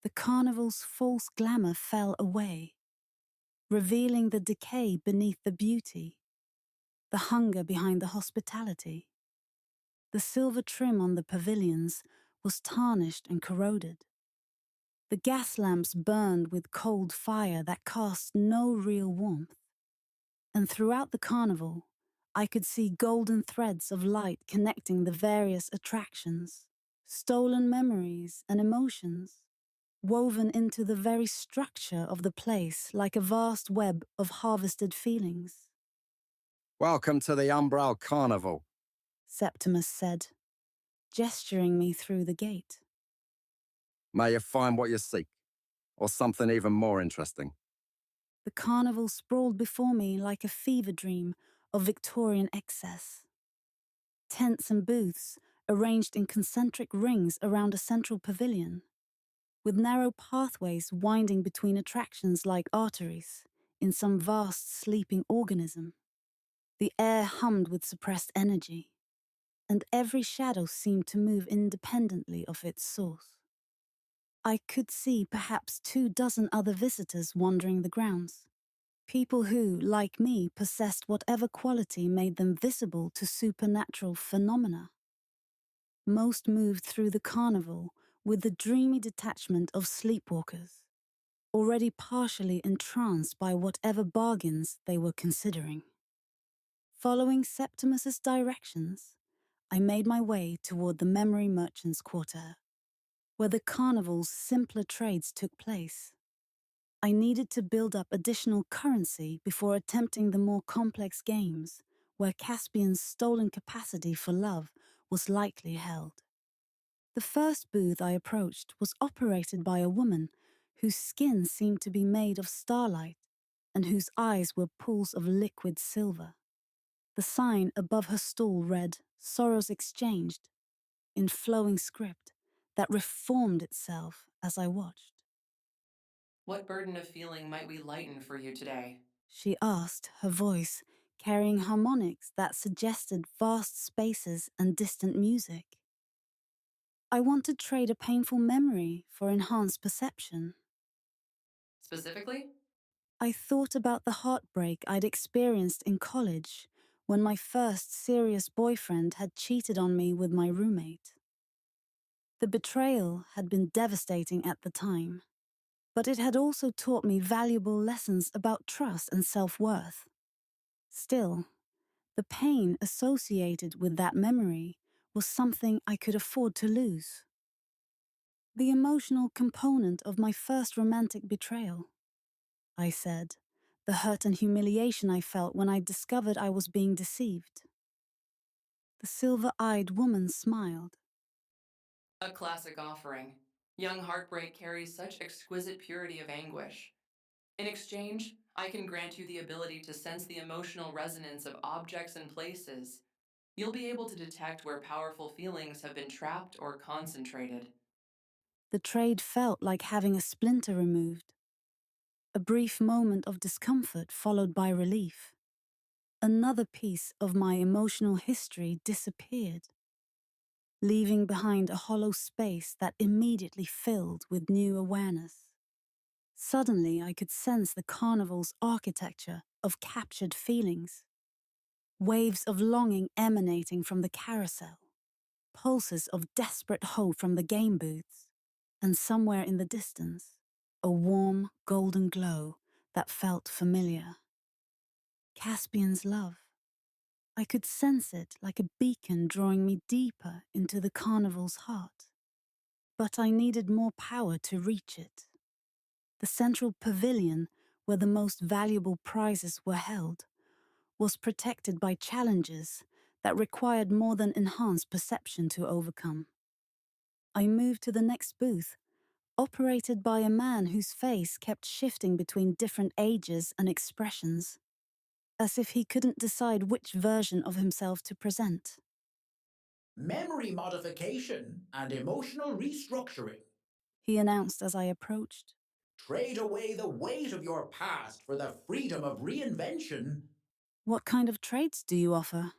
The carnival's false glamour fell away, revealing the decay beneath the beauty, the hunger behind the hospitality. The silver trim on the pavilions was tarnished and corroded. The gas lamps burned with cold fire that cast no real warmth. And throughout the carnival, I could see golden threads of light connecting the various attractions, stolen memories and emotions, woven into the very structure of the place like a vast web of harvested feelings. "Welcome to the Umbral Carnival." Septimus said, gesturing me through the gate. "May you find what you seek, or something even more interesting." The carnival sprawled before me like a fever dream of Victorian excess. Tents and booths arranged in concentric rings around a central pavilion. with narrow pathways winding between attractions like arteries in some vast sleeping organism. The air hummed with suppressed energy, and every shadow seemed to move independently of its source. I could see perhaps 24 other visitors wandering the grounds, people who, like me, possessed whatever quality made them visible to supernatural phenomena. Most moved through the carnival with the dreamy detachment of sleepwalkers, already partially entranced by whatever bargains they were considering. Following Septimus's directions, I made my way toward the Memory Merchants' Quarter, where the carnival's simpler trades took place. I needed to build up additional currency before attempting the more complex games, where Caspian's stolen capacity for love was likely held. The first booth I approached was operated by a woman whose skin seemed to be made of starlight and whose eyes were pools of liquid silver. The sign above her stall read, "Sorrows Exchanged," in flowing script that reformed itself as I watched. What burden of feeling might we lighten for you today? She asked, her voice carrying harmonics that suggested vast spaces and distant music. I want to trade a painful memory for enhanced perception. Specifically? I thought about the heartbreak I'd experienced in college when my first serious boyfriend had cheated on me with my roommate. The betrayal had been devastating at the time, but it had also taught me valuable lessons about trust and self-worth. Still, the pain associated with that memory was something I could afford to lose. The emotional component of my first romantic betrayal, I said, the hurt and humiliation I felt when I discovered I was being deceived. The silver-eyed woman smiled. A classic offering. Young heartbreak carries such exquisite purity of anguish. In exchange, I can grant you the ability to sense the emotional resonance of objects and places. You'll be able to detect where powerful feelings have been trapped or concentrated. The trade felt like having a splinter removed. A brief moment of discomfort followed by relief. Another piece of my emotional history disappeared, leaving behind a hollow space that immediately filled with new awareness. Suddenly, I could sense the carnival's architecture of captured feelings. Waves of longing emanating from the carousel, pulses of desperate hope from the game booths, and somewhere in the distance, a warm, golden glow that felt familiar. Caspian's love. I could sense it like a beacon drawing me deeper into the carnival's heart. But I needed more power to reach it. The central pavilion, where the most valuable prizes were held, was protected by challenges that required more than enhanced perception to overcome. I moved to the next booth, operated by a man whose face kept shifting between different ages and expressions, as if he couldn't decide which version of himself to present. Memory modification and emotional restructuring. He announced as I approached. Trade away the weight of your past for the freedom of reinvention. What kind of trades do you offer?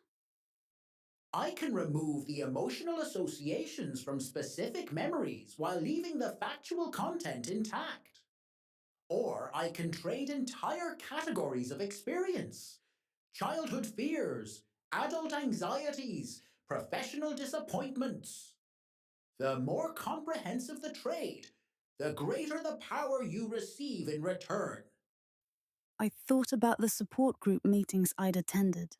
I can remove the emotional associations from specific memories while leaving the factual content intact. Or I can trade entire categories of experience. Childhood fears, adult anxieties, professional disappointments. The more comprehensive the trade, the greater the power you receive in return. I thought about the support group meetings I'd attended.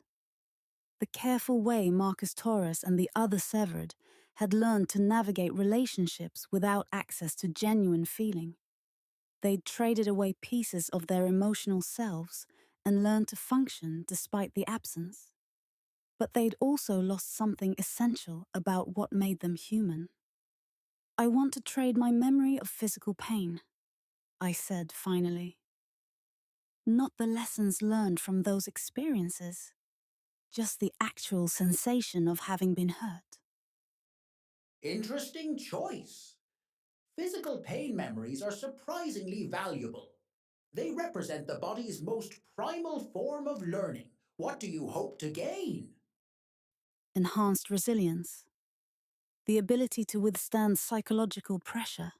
The careful way Marcus Taurus and the other Severed had learned to navigate relationships without access to genuine feeling. They'd traded away pieces of their emotional selves and learned to function despite the absence. But they'd also lost something essential about what made them human. I want to trade my memory of physical pain, I said finally. Not the lessons learned from those experiences, just the actual sensation of having been hurt. Interesting choice. Physical pain memories are surprisingly valuable. They represent the body's most primal form of learning. What do you hope to gain? Enhanced resilience, the ability to withstand psychological pressure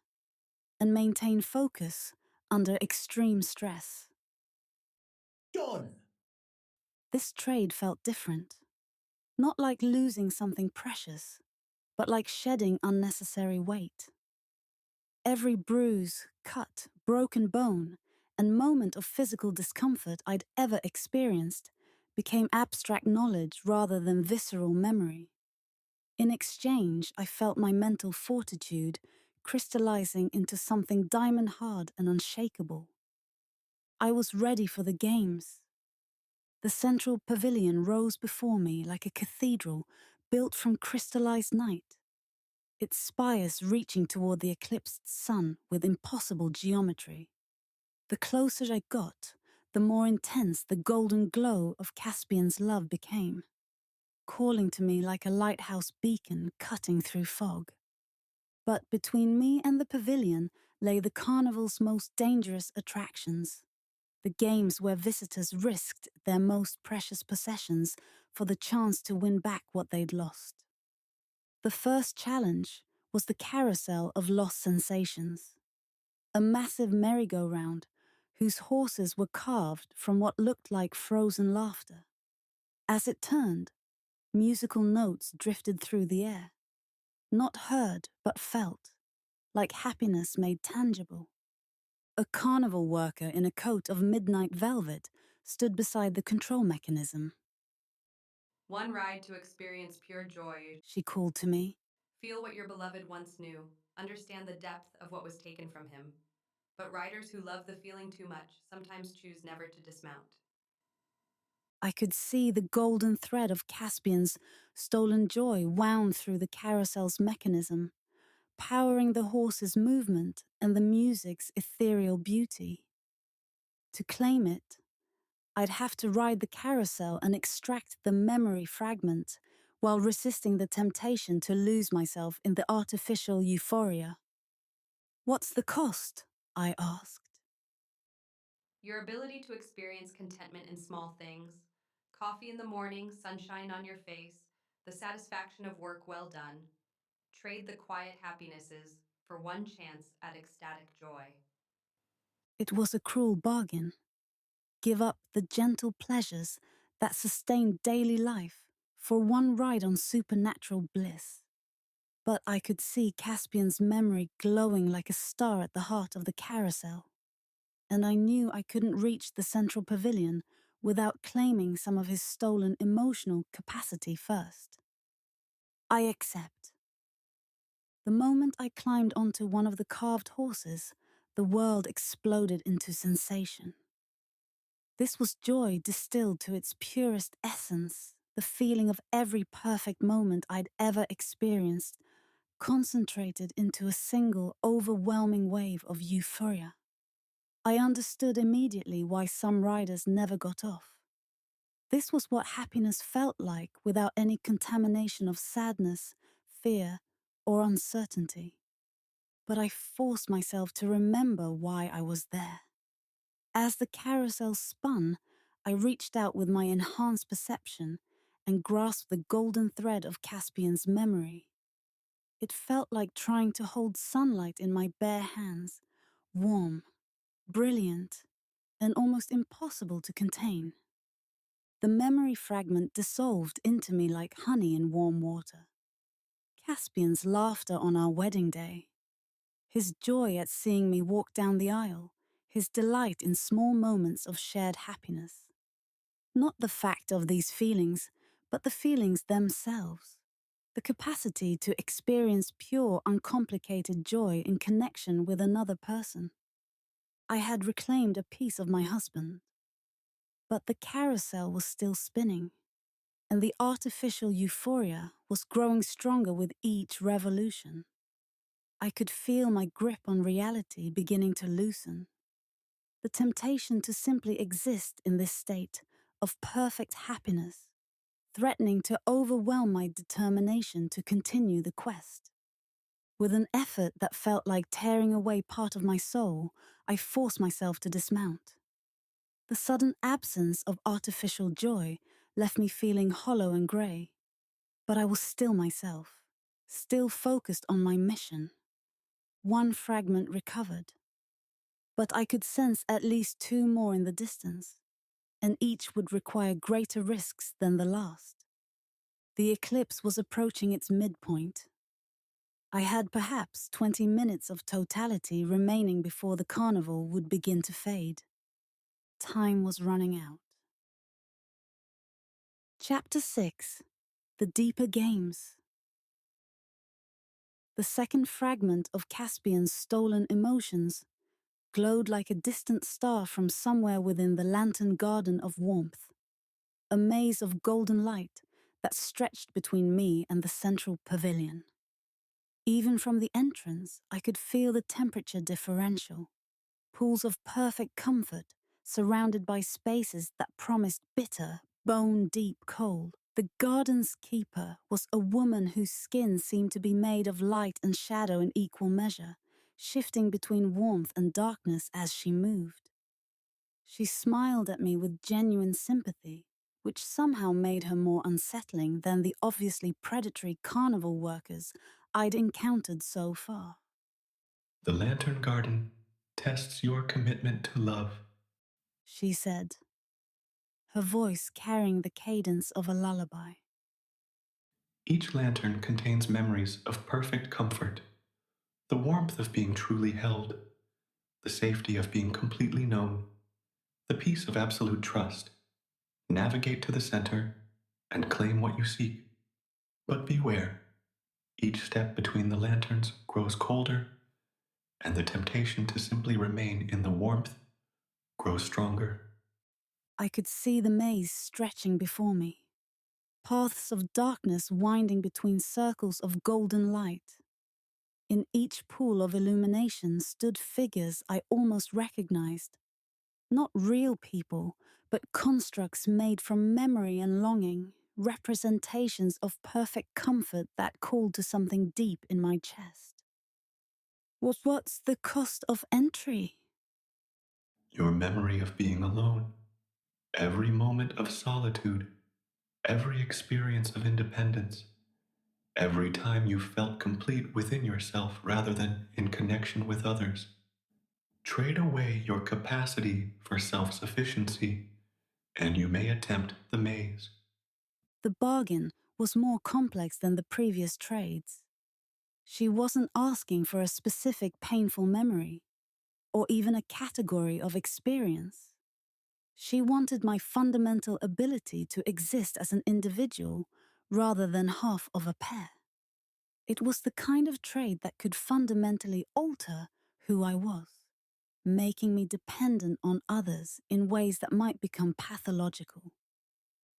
and maintain focus under extreme stress. Done. This trade felt different, not like losing something precious, but like shedding unnecessary weight. Every bruise, cut, broken bone, and moment of physical discomfort I'd ever experienced became abstract knowledge rather than visceral memory. In exchange, I felt my mental fortitude crystallizing into something diamond-hard and unshakable. I was ready for the games. The central pavilion rose before me like a cathedral built from crystallized night, its spires reaching toward the eclipsed sun with impossible geometry. The closer I got, the more intense the golden glow of Caspian's love became, calling to me like a lighthouse beacon cutting through fog. But between me and the pavilion lay the carnival's most dangerous attractions, the games where visitors risked their most precious possessions for the chance to win back what they'd lost. The first challenge was the carousel of lost sensations, a massive merry-go-round whose horses were carved from what looked like frozen laughter. As it turned, musical notes drifted through the air, not heard but felt, like happiness made tangible. A carnival worker in a coat of midnight velvet stood beside the control mechanism. One ride to experience pure joy. She called to me. Feel what your beloved once knew. Understand the depth of what was taken from him. But riders who love the feeling too much sometimes choose never to dismount. I could see the golden thread of Caspian's stolen joy wound through the carousel's mechanism, powering the horse's movement and the music's ethereal beauty. To claim it, I'd have to ride the carousel and extract the memory fragment while resisting the temptation to lose myself in the artificial euphoria. What's the cost? I asked. Your ability to experience contentment in small things. Coffee in the morning, sunshine on your face, the satisfaction of work well done. Trade the quiet happinesses for one chance at ecstatic joy. It was a cruel bargain. Give up the gentle pleasures that sustain daily life for one ride on supernatural bliss. But I could see Caspian's memory glowing like a star at the heart of the carousel, and I knew I couldn't reach the central pavilion without claiming some of his stolen emotional capacity first. I accept. The moment I climbed onto one of the carved horses, the world exploded into sensation. This was joy distilled to its purest essence, the feeling of every perfect moment I'd ever experienced, concentrated into a single, overwhelming wave of euphoria. I understood immediately why some riders never got off. This was what happiness felt like without any contamination of sadness, fear, or uncertainty. But I forced myself to remember why I was there. As the carousel spun, I reached out with my enhanced perception and grasped the golden thread of Caspian's memory. It felt like trying to hold sunlight in my bare hands, warm, brilliant, and almost impossible to contain. The memory fragment dissolved into me like honey in warm water. Caspian's laughter on our wedding day, his joy at seeing me walk down the aisle, his delight in small moments of shared happiness. Not the fact of these feelings, but the feelings themselves. The capacity to experience pure, uncomplicated joy in connection with another person. I had reclaimed a piece of my husband. But the carousel was still spinning, and the artificial euphoria was growing stronger with each revolution. I could feel my grip on reality beginning to loosen. The temptation to simply exist in this state of perfect happiness, threatening to overwhelm my determination to continue the quest. With an effort that felt like tearing away part of my soul, I forced myself to dismount. The sudden absence of artificial joy left me feeling hollow and grey, but I was still myself, still focused on my mission. One fragment recovered, but I could sense at least 2 more in the distance, and each would require greater risks than the last. The eclipse was approaching its midpoint. I had perhaps 20 minutes of totality remaining before the carnival would begin to fade. Time was running out. Chapter 6: The Deeper Games. The second fragment of Caspian's stolen emotions glowed like a distant star from somewhere within the lantern garden of warmth, a maze of golden light that stretched between me and the central pavilion. Even from the entrance, I could feel the temperature differential, pools of perfect comfort surrounded by spaces that promised bitter, bone-deep cold. The garden's keeper was a woman whose skin seemed to be made of light and shadow in equal measure, shifting between warmth and darkness as she moved. She smiled at me with genuine sympathy, which somehow made her more unsettling than the obviously predatory carnival workers I'd encountered so far. The Lantern Garden tests your commitment to love, she said, her voice carrying the cadence of a lullaby. Each lantern contains memories of perfect comfort, the warmth of being truly held, the safety of being completely known, the peace of absolute trust. Navigate to the center and claim what you seek. But beware, each step between the lanterns grows colder, and the temptation to simply remain in the warmth grows stronger. I could see the maze stretching before me, paths of darkness winding between circles of golden light. In each pool of illumination stood figures I almost recognized. Not real people, but constructs made from memory and longing, representations of perfect comfort that called to something deep in my chest. What's the cost of entry? Your memory of being alone, every moment of solitude, every experience of independence, every time you felt complete within yourself rather than in connection with others. Trade away your capacity for self-sufficiency, and you may attempt the maze. The bargain was more complex than the previous trades. She wasn't asking for a specific painful memory, or even a category of experience. She wanted my fundamental ability to exist as an individual rather than half of a pair. It was the kind of trade that could fundamentally alter who I was, making me dependent on others in ways that might become pathological.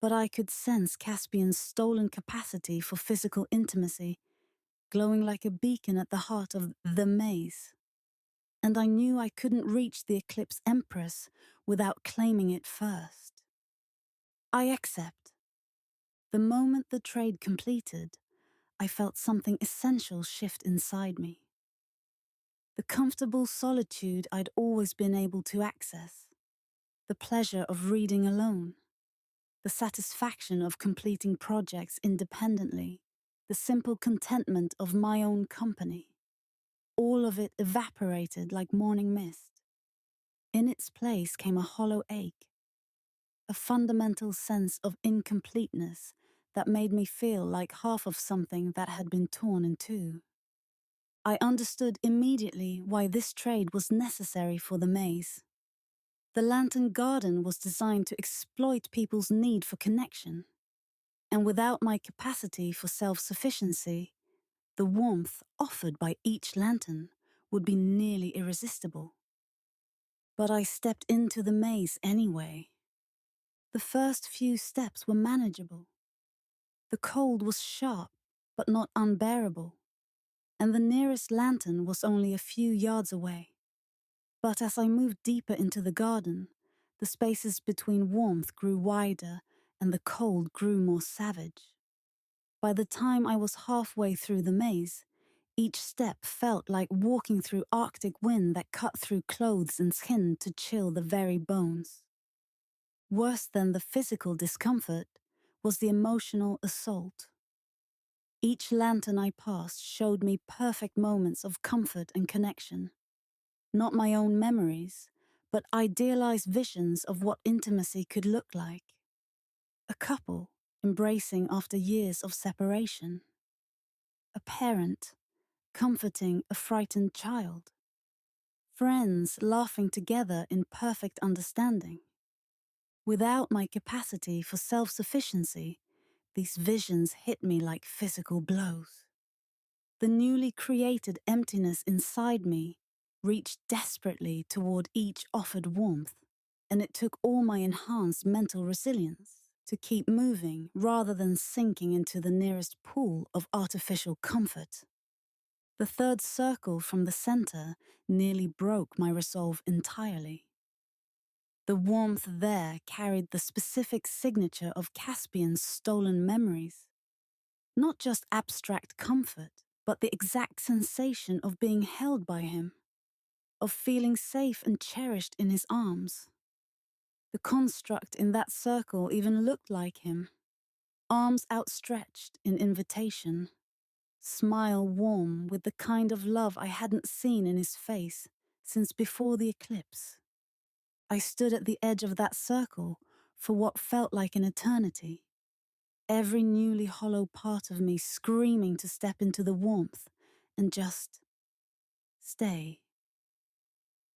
But I could sense Caspian's stolen capacity for physical intimacy, glowing like a beacon at the heart of the maze. And I knew I couldn't reach the Eclipse Empress without claiming it first. I accept. The moment the trade completed, I felt something essential shift inside me. The comfortable solitude I'd always been able to access, the pleasure of reading alone, the satisfaction of completing projects independently, the simple contentment of my own company. All of it evaporated like morning mist. In its place came a hollow ache, a fundamental sense of incompleteness that made me feel like half of something that had been torn in two. I understood immediately why this trade was necessary for the maze. The Lantern Garden was designed to exploit people's need for connection, and without my capacity for self-sufficiency, the warmth offered by each lantern would be nearly irresistible. But I stepped into the maze anyway. The first few steps were manageable. The cold was sharp, but not unbearable, and the nearest lantern was only a few yards away. But as I moved deeper into the garden, the spaces between warmth grew wider and the cold grew more savage. By the time I was halfway through the maze, Each step felt like walking through Arctic wind that cut through clothes and skin to chill the very bones. Worse than the physical discomfort was the emotional assault. Each lantern I passed showed me perfect moments of comfort and connection. Not my own memories, but idealized visions of what intimacy could look like. A couple embracing after years of separation. A parent comforting a frightened child. Friends laughing together in perfect understanding. Without my capacity for self-sufficiency, these visions hit me like physical blows. The newly created emptiness inside me reached desperately toward each offered warmth, and it took all my enhanced mental resilience to keep moving rather than sinking into the nearest pool of artificial comfort. The third circle from the center nearly broke my resolve entirely. The warmth there carried the specific signature of Caspian's stolen memories. Not just abstract comfort, but the exact sensation of being held by him, of feeling safe and cherished in his arms. The construct in that circle even looked like him, arms outstretched in invitation, smile warm with the kind of love I hadn't seen in his face since before the eclipse. I stood at the edge of that circle for what felt like an eternity, every newly hollow part of me screaming to step into the warmth and just stay.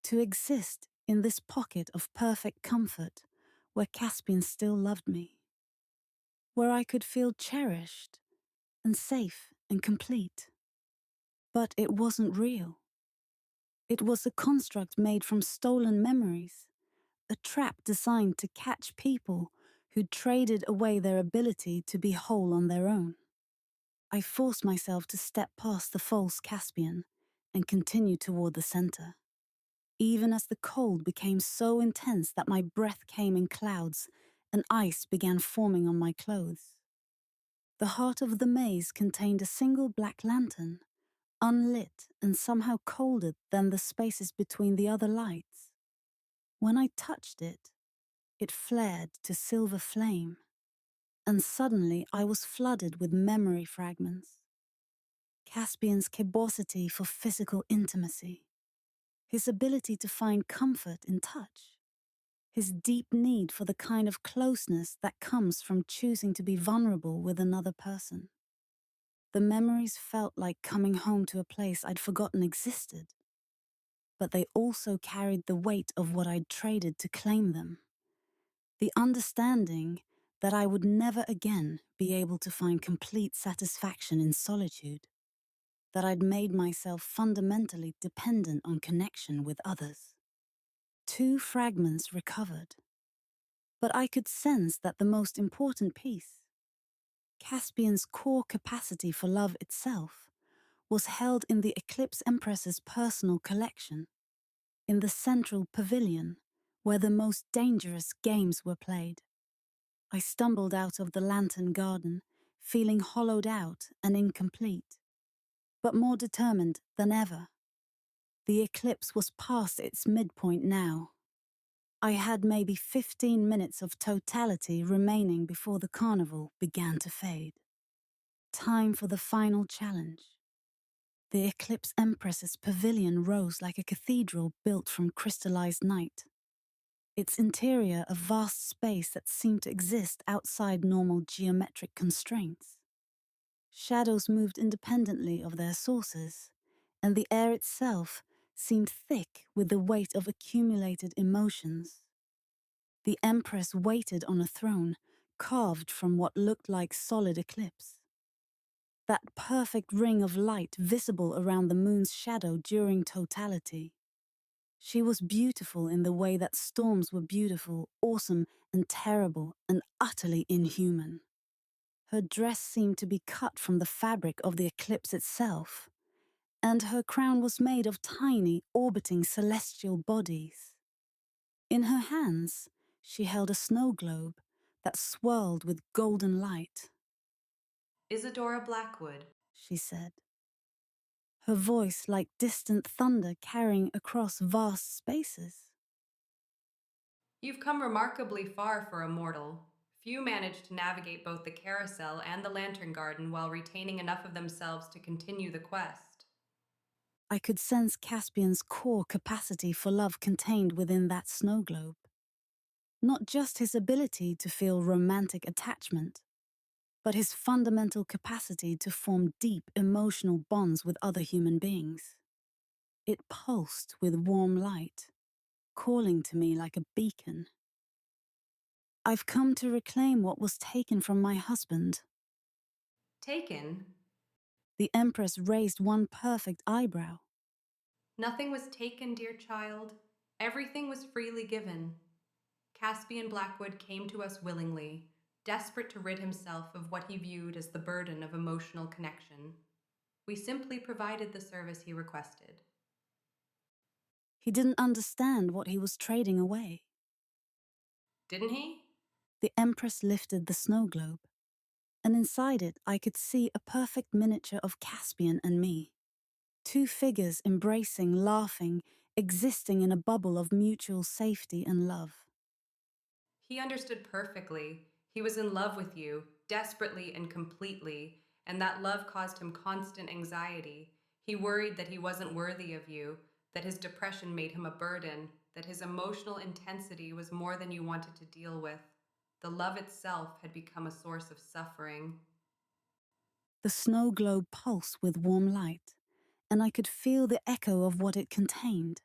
To exist in this pocket of perfect comfort where Caspian still loved me, where I could feel cherished and safe and complete. But it wasn't real. It was a construct made from stolen memories, a trap designed to catch people who'd traded away their ability to be whole on their own. I forced myself to step past the false Caspian and continue toward the center, even as the cold became so intense that my breath came in clouds and ice began forming on my clothes. The heart of the maze contained a single black lantern, unlit and somehow colder than the spaces between the other lights. When I touched it, it flared to silver flame, and suddenly I was flooded with memory fragments. Caspian's capacity for physical intimacy, his ability to find comfort in touch, his deep need for the kind of closeness that comes from choosing to be vulnerable with another person. The memories felt like coming home to a place I'd forgotten existed, but they also carried the weight of what I'd traded to claim them. The understanding that I would never again be able to find complete satisfaction in solitude, that I'd made myself fundamentally dependent on connection with others. 2 fragments recovered, but I could sense that the most important piece, Caspian's core capacity for love itself, was held in the Eclipse Empress's personal collection, in the central pavilion where the most dangerous games were played. I stumbled out of the lantern garden, feeling hollowed out and incomplete, but more determined than ever. The eclipse was past its midpoint now. I had maybe 15 minutes of totality remaining before the carnival began to fade. Time for the final challenge. The Eclipse Empress's pavilion rose like a cathedral built from crystallized night. Its interior a vast space that seemed to exist outside normal geometric constraints. Shadows moved independently of their sources, and the air itself seemed thick with the weight of accumulated emotions. The Empress waited on a throne, carved from what looked like solid eclipse. That perfect ring of light visible around the moon's shadow during totality. She was beautiful in the way that storms were beautiful, awesome, and terrible, and utterly inhuman. Her dress seemed to be cut from the fabric of the eclipse itself, and her crown was made of tiny, orbiting celestial bodies. In her hands, she held a snow globe that swirled with golden light. Isadora Blackwood, She said, her voice like distant thunder carrying across vast spaces. You've come remarkably far for a mortal. Few manage to navigate both the carousel and the lantern garden while retaining enough of themselves to continue the quest. I could sense Caspian's core capacity for love contained within that snow globe. Not just his ability to feel romantic attachment, but his fundamental capacity to form deep emotional bonds with other human beings. It pulsed with warm light, calling to me like a beacon. I've come to reclaim what was taken from my husband. Taken? The Empress raised one perfect eyebrow. Nothing was taken, dear child. Everything was freely given. Caspian Blackwood came to us willingly, desperate to rid himself of what he viewed as the burden of emotional connection. We simply provided the service he requested. He didn't understand what he was trading away. Didn't he? The Empress lifted the snow globe, and inside it I could see a perfect miniature of Caspian and me. Two figures embracing, laughing, existing in a bubble of mutual safety and love. He understood perfectly. He was in love with you, desperately and completely, and that love caused him constant anxiety. He worried that he wasn't worthy of you, that his depression made him a burden, that his emotional intensity was more than you wanted to deal with. The love itself had become a source of suffering. The snow globe pulsed with warm light, and I could feel the echo of what it contained.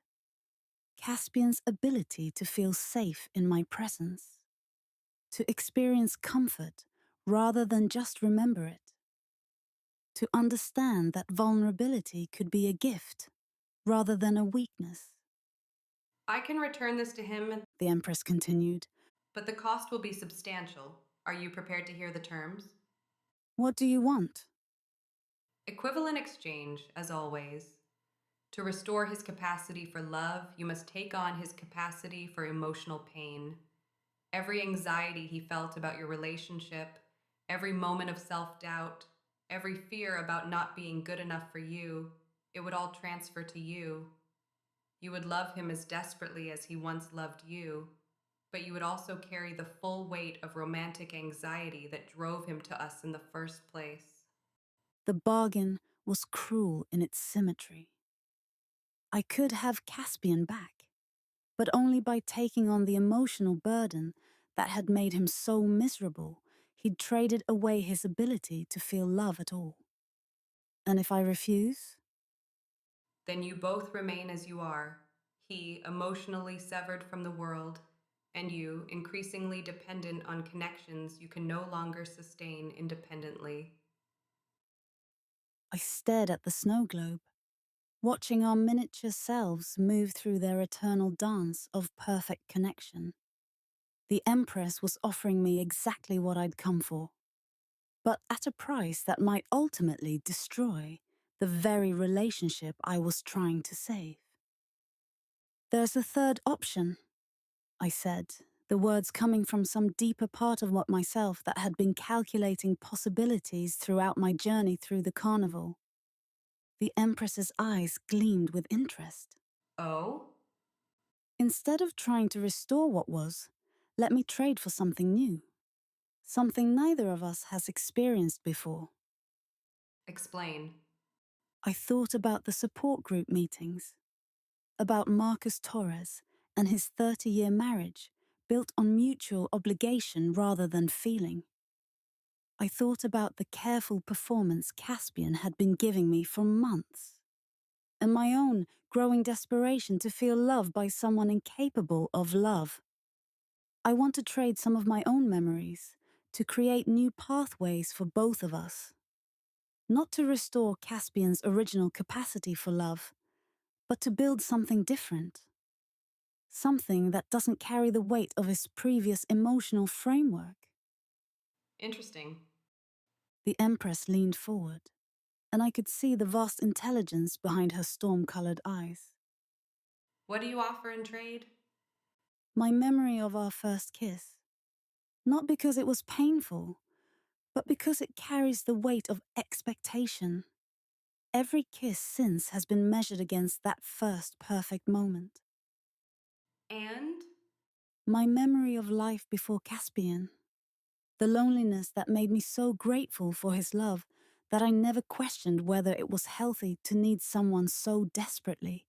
Caspian's ability to feel safe in my presence, to experience comfort rather than just remember it, to understand that vulnerability could be a gift rather than a weakness. I can return this to him, The Empress continued. but the cost will be substantial. Are you prepared to hear the terms? What do you want? Equivalent exchange, as always. To restore his capacity for love, you must take on his capacity for emotional pain. Every anxiety he felt about your relationship, every moment of self-doubt, every fear about not being good enough for you, it would all transfer to you. You would love him as desperately as he once loved you, but you would also carry the full weight of romantic anxiety that drove him to us in the first place. The bargain was cruel in its symmetry. I could have Caspian back, but only by taking on the emotional burden that had made him so miserable he'd traded away his ability to feel love at all. And if I refuse? Then you both remain as you are, he emotionally severed from the world, and you increasingly dependent on connections you can no longer sustain independently. I stared at the snow globe, watching our miniature selves move through their eternal dance of perfect connection. The Empress was offering me exactly what I'd come for, but at a price that might ultimately destroy the very relationship I was trying to save. There's a third option, I said, the words coming from some deeper part of myself that had been calculating possibilities throughout my journey through the carnival. The Empress's eyes gleamed with interest. Oh? Instead of trying to restore what was, let me trade for something new. Something neither of us has experienced before. Explain. I thought about the support group meetings, about Marcus Torres and his 30-year marriage built on mutual obligation rather than feeling. I thought about the careful performance Caspian had been giving me for months, and my own growing desperation to feel loved by someone incapable of love. I want to trade some of my own memories to create new pathways for both of us. Not to restore Caspian's original capacity for love, but to build something different. Something that doesn't carry the weight of his previous emotional framework. Interesting. The Empress leaned forward, and I could see the vast intelligence behind her storm-colored eyes. What do you offer in trade? My memory of our first kiss. Not because it was painful, but because it carries the weight of expectation. every kiss since has been measured against that first perfect moment. And My memory of life before Caspian, the loneliness that made me so grateful for his love that I never questioned whether it was healthy to need someone so desperately.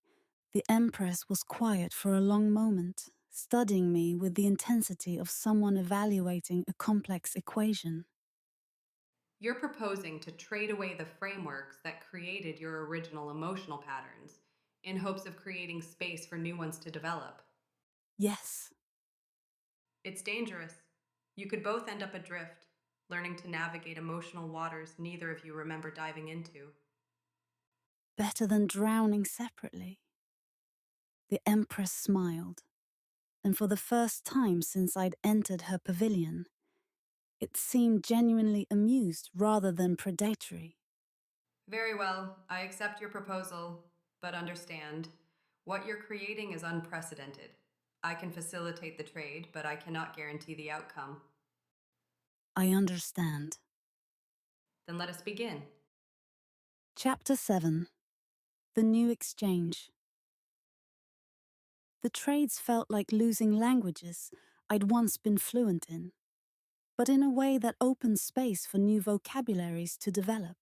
The Empress was quiet for a long moment, studying me with the intensity of someone evaluating a complex equation. you're proposing to trade away the frameworks that created your original emotional patterns in hopes of creating space for new ones to develop. Yes, It's dangerous. You could both end up adrift, learning to navigate emotional waters neither of you remember diving into. better than drowning separately. The Empress smiled, and for the first time since I'd entered her pavilion, it seemed genuinely amused rather than predatory. Very well, I accept your proposal, but understand, what you're creating is unprecedented. I can facilitate the trade, but I cannot guarantee the outcome. I understand. Then let us begin. Chapter 7. The New Exchange. The trades felt like losing languages I'd once been fluent in, but in a way that opened space for new vocabularies to develop.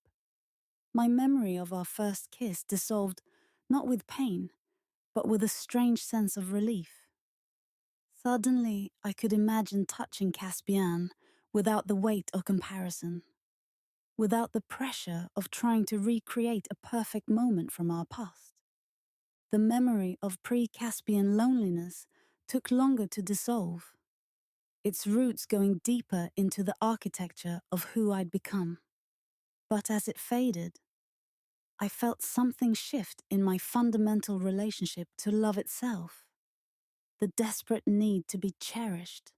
My memory of our first kiss dissolved not with pain, but with a strange sense of relief. Suddenly, I could imagine touching Caspian without the weight of comparison, without the pressure of trying to recreate a perfect moment from our past. The memory of pre-Caspian loneliness took longer to dissolve, its roots going deeper into the architecture of who I'd become. But as it faded, I felt something shift in my fundamental relationship to love itself. The desperate need to be cherished.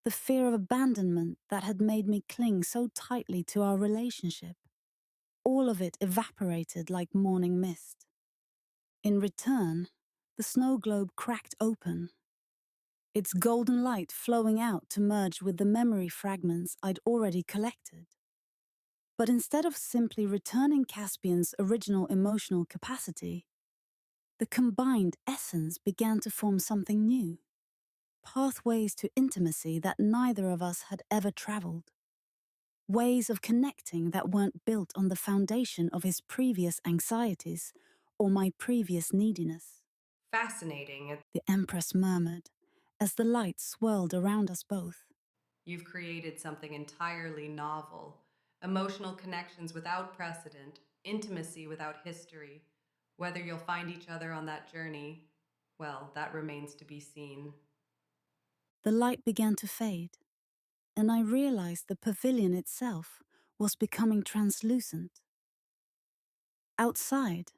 The fear of abandonment that had made me cling so tightly to our relationship. All of it evaporated like morning mist. In return, the snow globe cracked open, its golden light flowing out to merge with the memory fragments I'd already collected. But instead of simply returning Caspian's original emotional capacity, the combined essence began to form something new. Pathways to intimacy that neither of us had ever traveled. Ways of connecting that weren't built on the foundation of his previous anxieties or my previous neediness. Fascinating. The Empress murmured, as the light swirled around us both. You've created something entirely novel. Emotional connections without precedent, intimacy without history. Whether you'll find each other on that journey, well, that remains to be seen. The light began to fade, and I realized the pavilion itself was becoming translucent. Outside,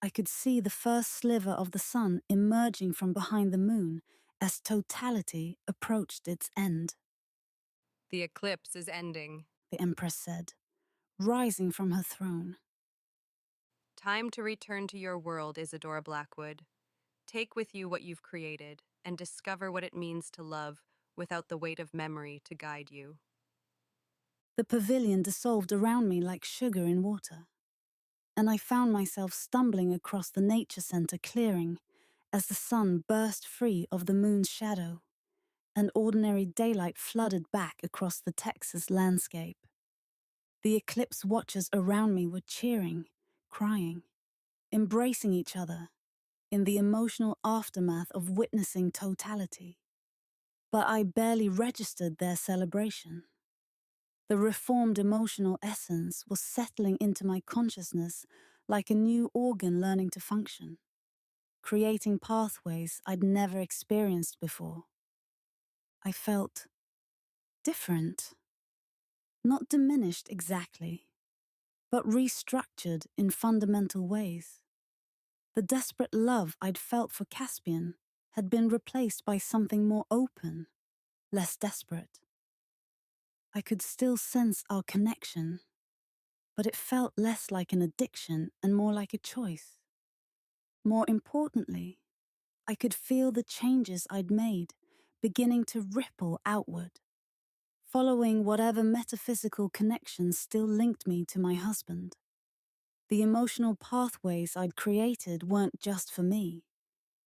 I could see the first sliver of the sun emerging from behind the moon as totality approached its end. The eclipse is ending. The Empress said, rising from her throne. Time to return to your world, Isadora Blackwood. Take with you what you've created and discover what it means to love without the weight of memory to guide you. The pavilion dissolved around me like sugar in water, and I found myself stumbling across the nature center clearing as the sun burst free of the moon's shadow, and ordinary daylight flooded back across the Texas landscape. The eclipse watchers around me were cheering, crying, embracing each other in the emotional aftermath of witnessing totality. But I barely registered their celebration. The reformed emotional essence was settling into my consciousness like a new organ learning to function, creating pathways I'd never experienced before. I felt different, not diminished exactly, but restructured in fundamental ways. The desperate love I'd felt for Caspian had been replaced by something more open, less desperate. I could still sense our connection, but it felt less like an addiction and more like a choice. More importantly, I could feel the changes I'd made beginning to ripple outward, following whatever metaphysical connections still linked me to my husband. The emotional pathways I'd created weren't just for me.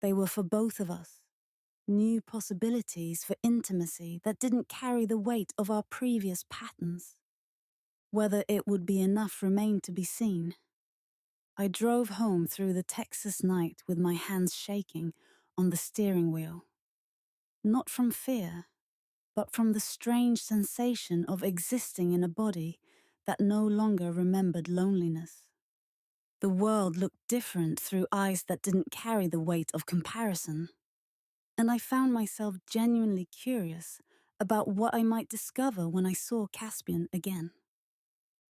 They were for both of us. New possibilities for intimacy that didn't carry the weight of our previous patterns. Whether it would be enough remained to be seen. I drove home through the Texas night with my hands shaking on the steering wheel. Not from fear, but from the strange sensation of existing in a body that no longer remembered loneliness. The world looked different through eyes that didn't carry the weight of comparison. And I found myself genuinely curious about what I might discover when I saw Caspian again.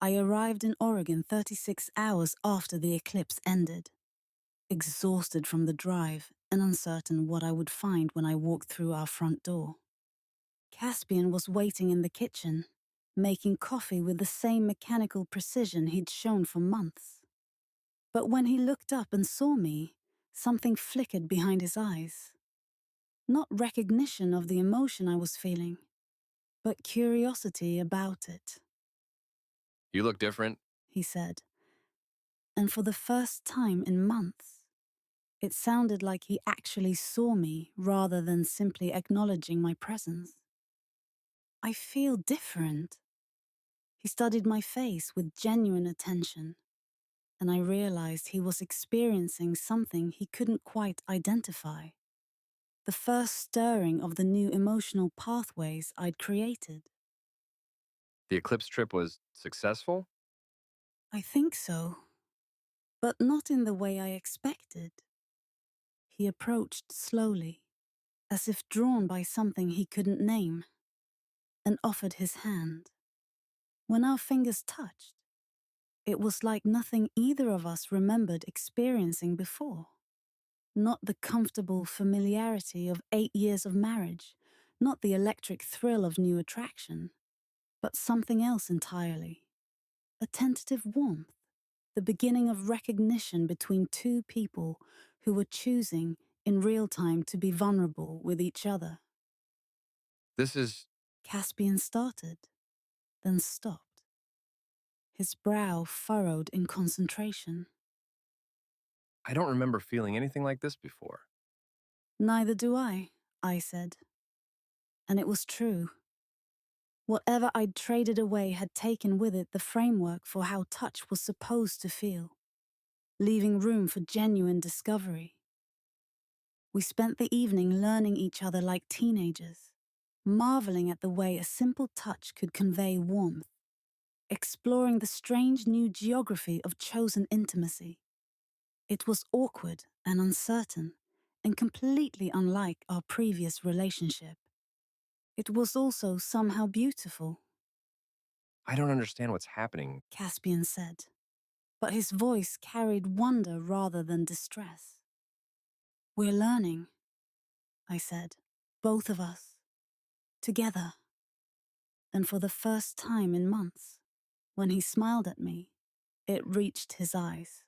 I arrived in Oregon 36 hours after the eclipse ended, exhausted from the drive and uncertain what I would find when I walked through our front door. Caspian was waiting in the kitchen, making coffee with the same mechanical precision he'd shown for months. But when he looked up and saw me, something flickered behind his eyes. Not recognition of the emotion I was feeling, but curiosity about it. You look different. He said. And for the first time in months, it sounded like he actually saw me rather than simply acknowledging my presence. I feel different. He studied my face with genuine attention, and I realized he was experiencing something he couldn't quite identify. The first stirring of the new emotional pathways I'd created. The eclipse trip was successful? I think so, but not in the way I expected. He approached slowly, as if drawn by something he couldn't name, and offered his hand. When our fingers touched, it was like nothing either of us remembered experiencing before. Not the comfortable familiarity of 8 years of marriage, not the electric thrill of new attraction, but something else entirely. A tentative warmth, the beginning of recognition between two people who were choosing in real time to be vulnerable with each other. This is... Caspian started, then stopped. His brow furrowed in concentration. I don't remember feeling anything like this before. Neither do I said. And it was true. Whatever I'd traded away had taken with it the framework for how touch was supposed to feel, leaving room for genuine discovery. We spent the evening learning each other like teenagers, marveling at the way a simple touch could convey warmth, exploring the strange new geography of chosen intimacy. It was awkward and uncertain, and completely unlike our previous relationship. It was also somehow beautiful. I don't understand what's happening. Caspian said, but his voice carried wonder rather than distress. We're learning, I said, both of us, together. And for the first time in months, when he smiled at me, it reached his eyes.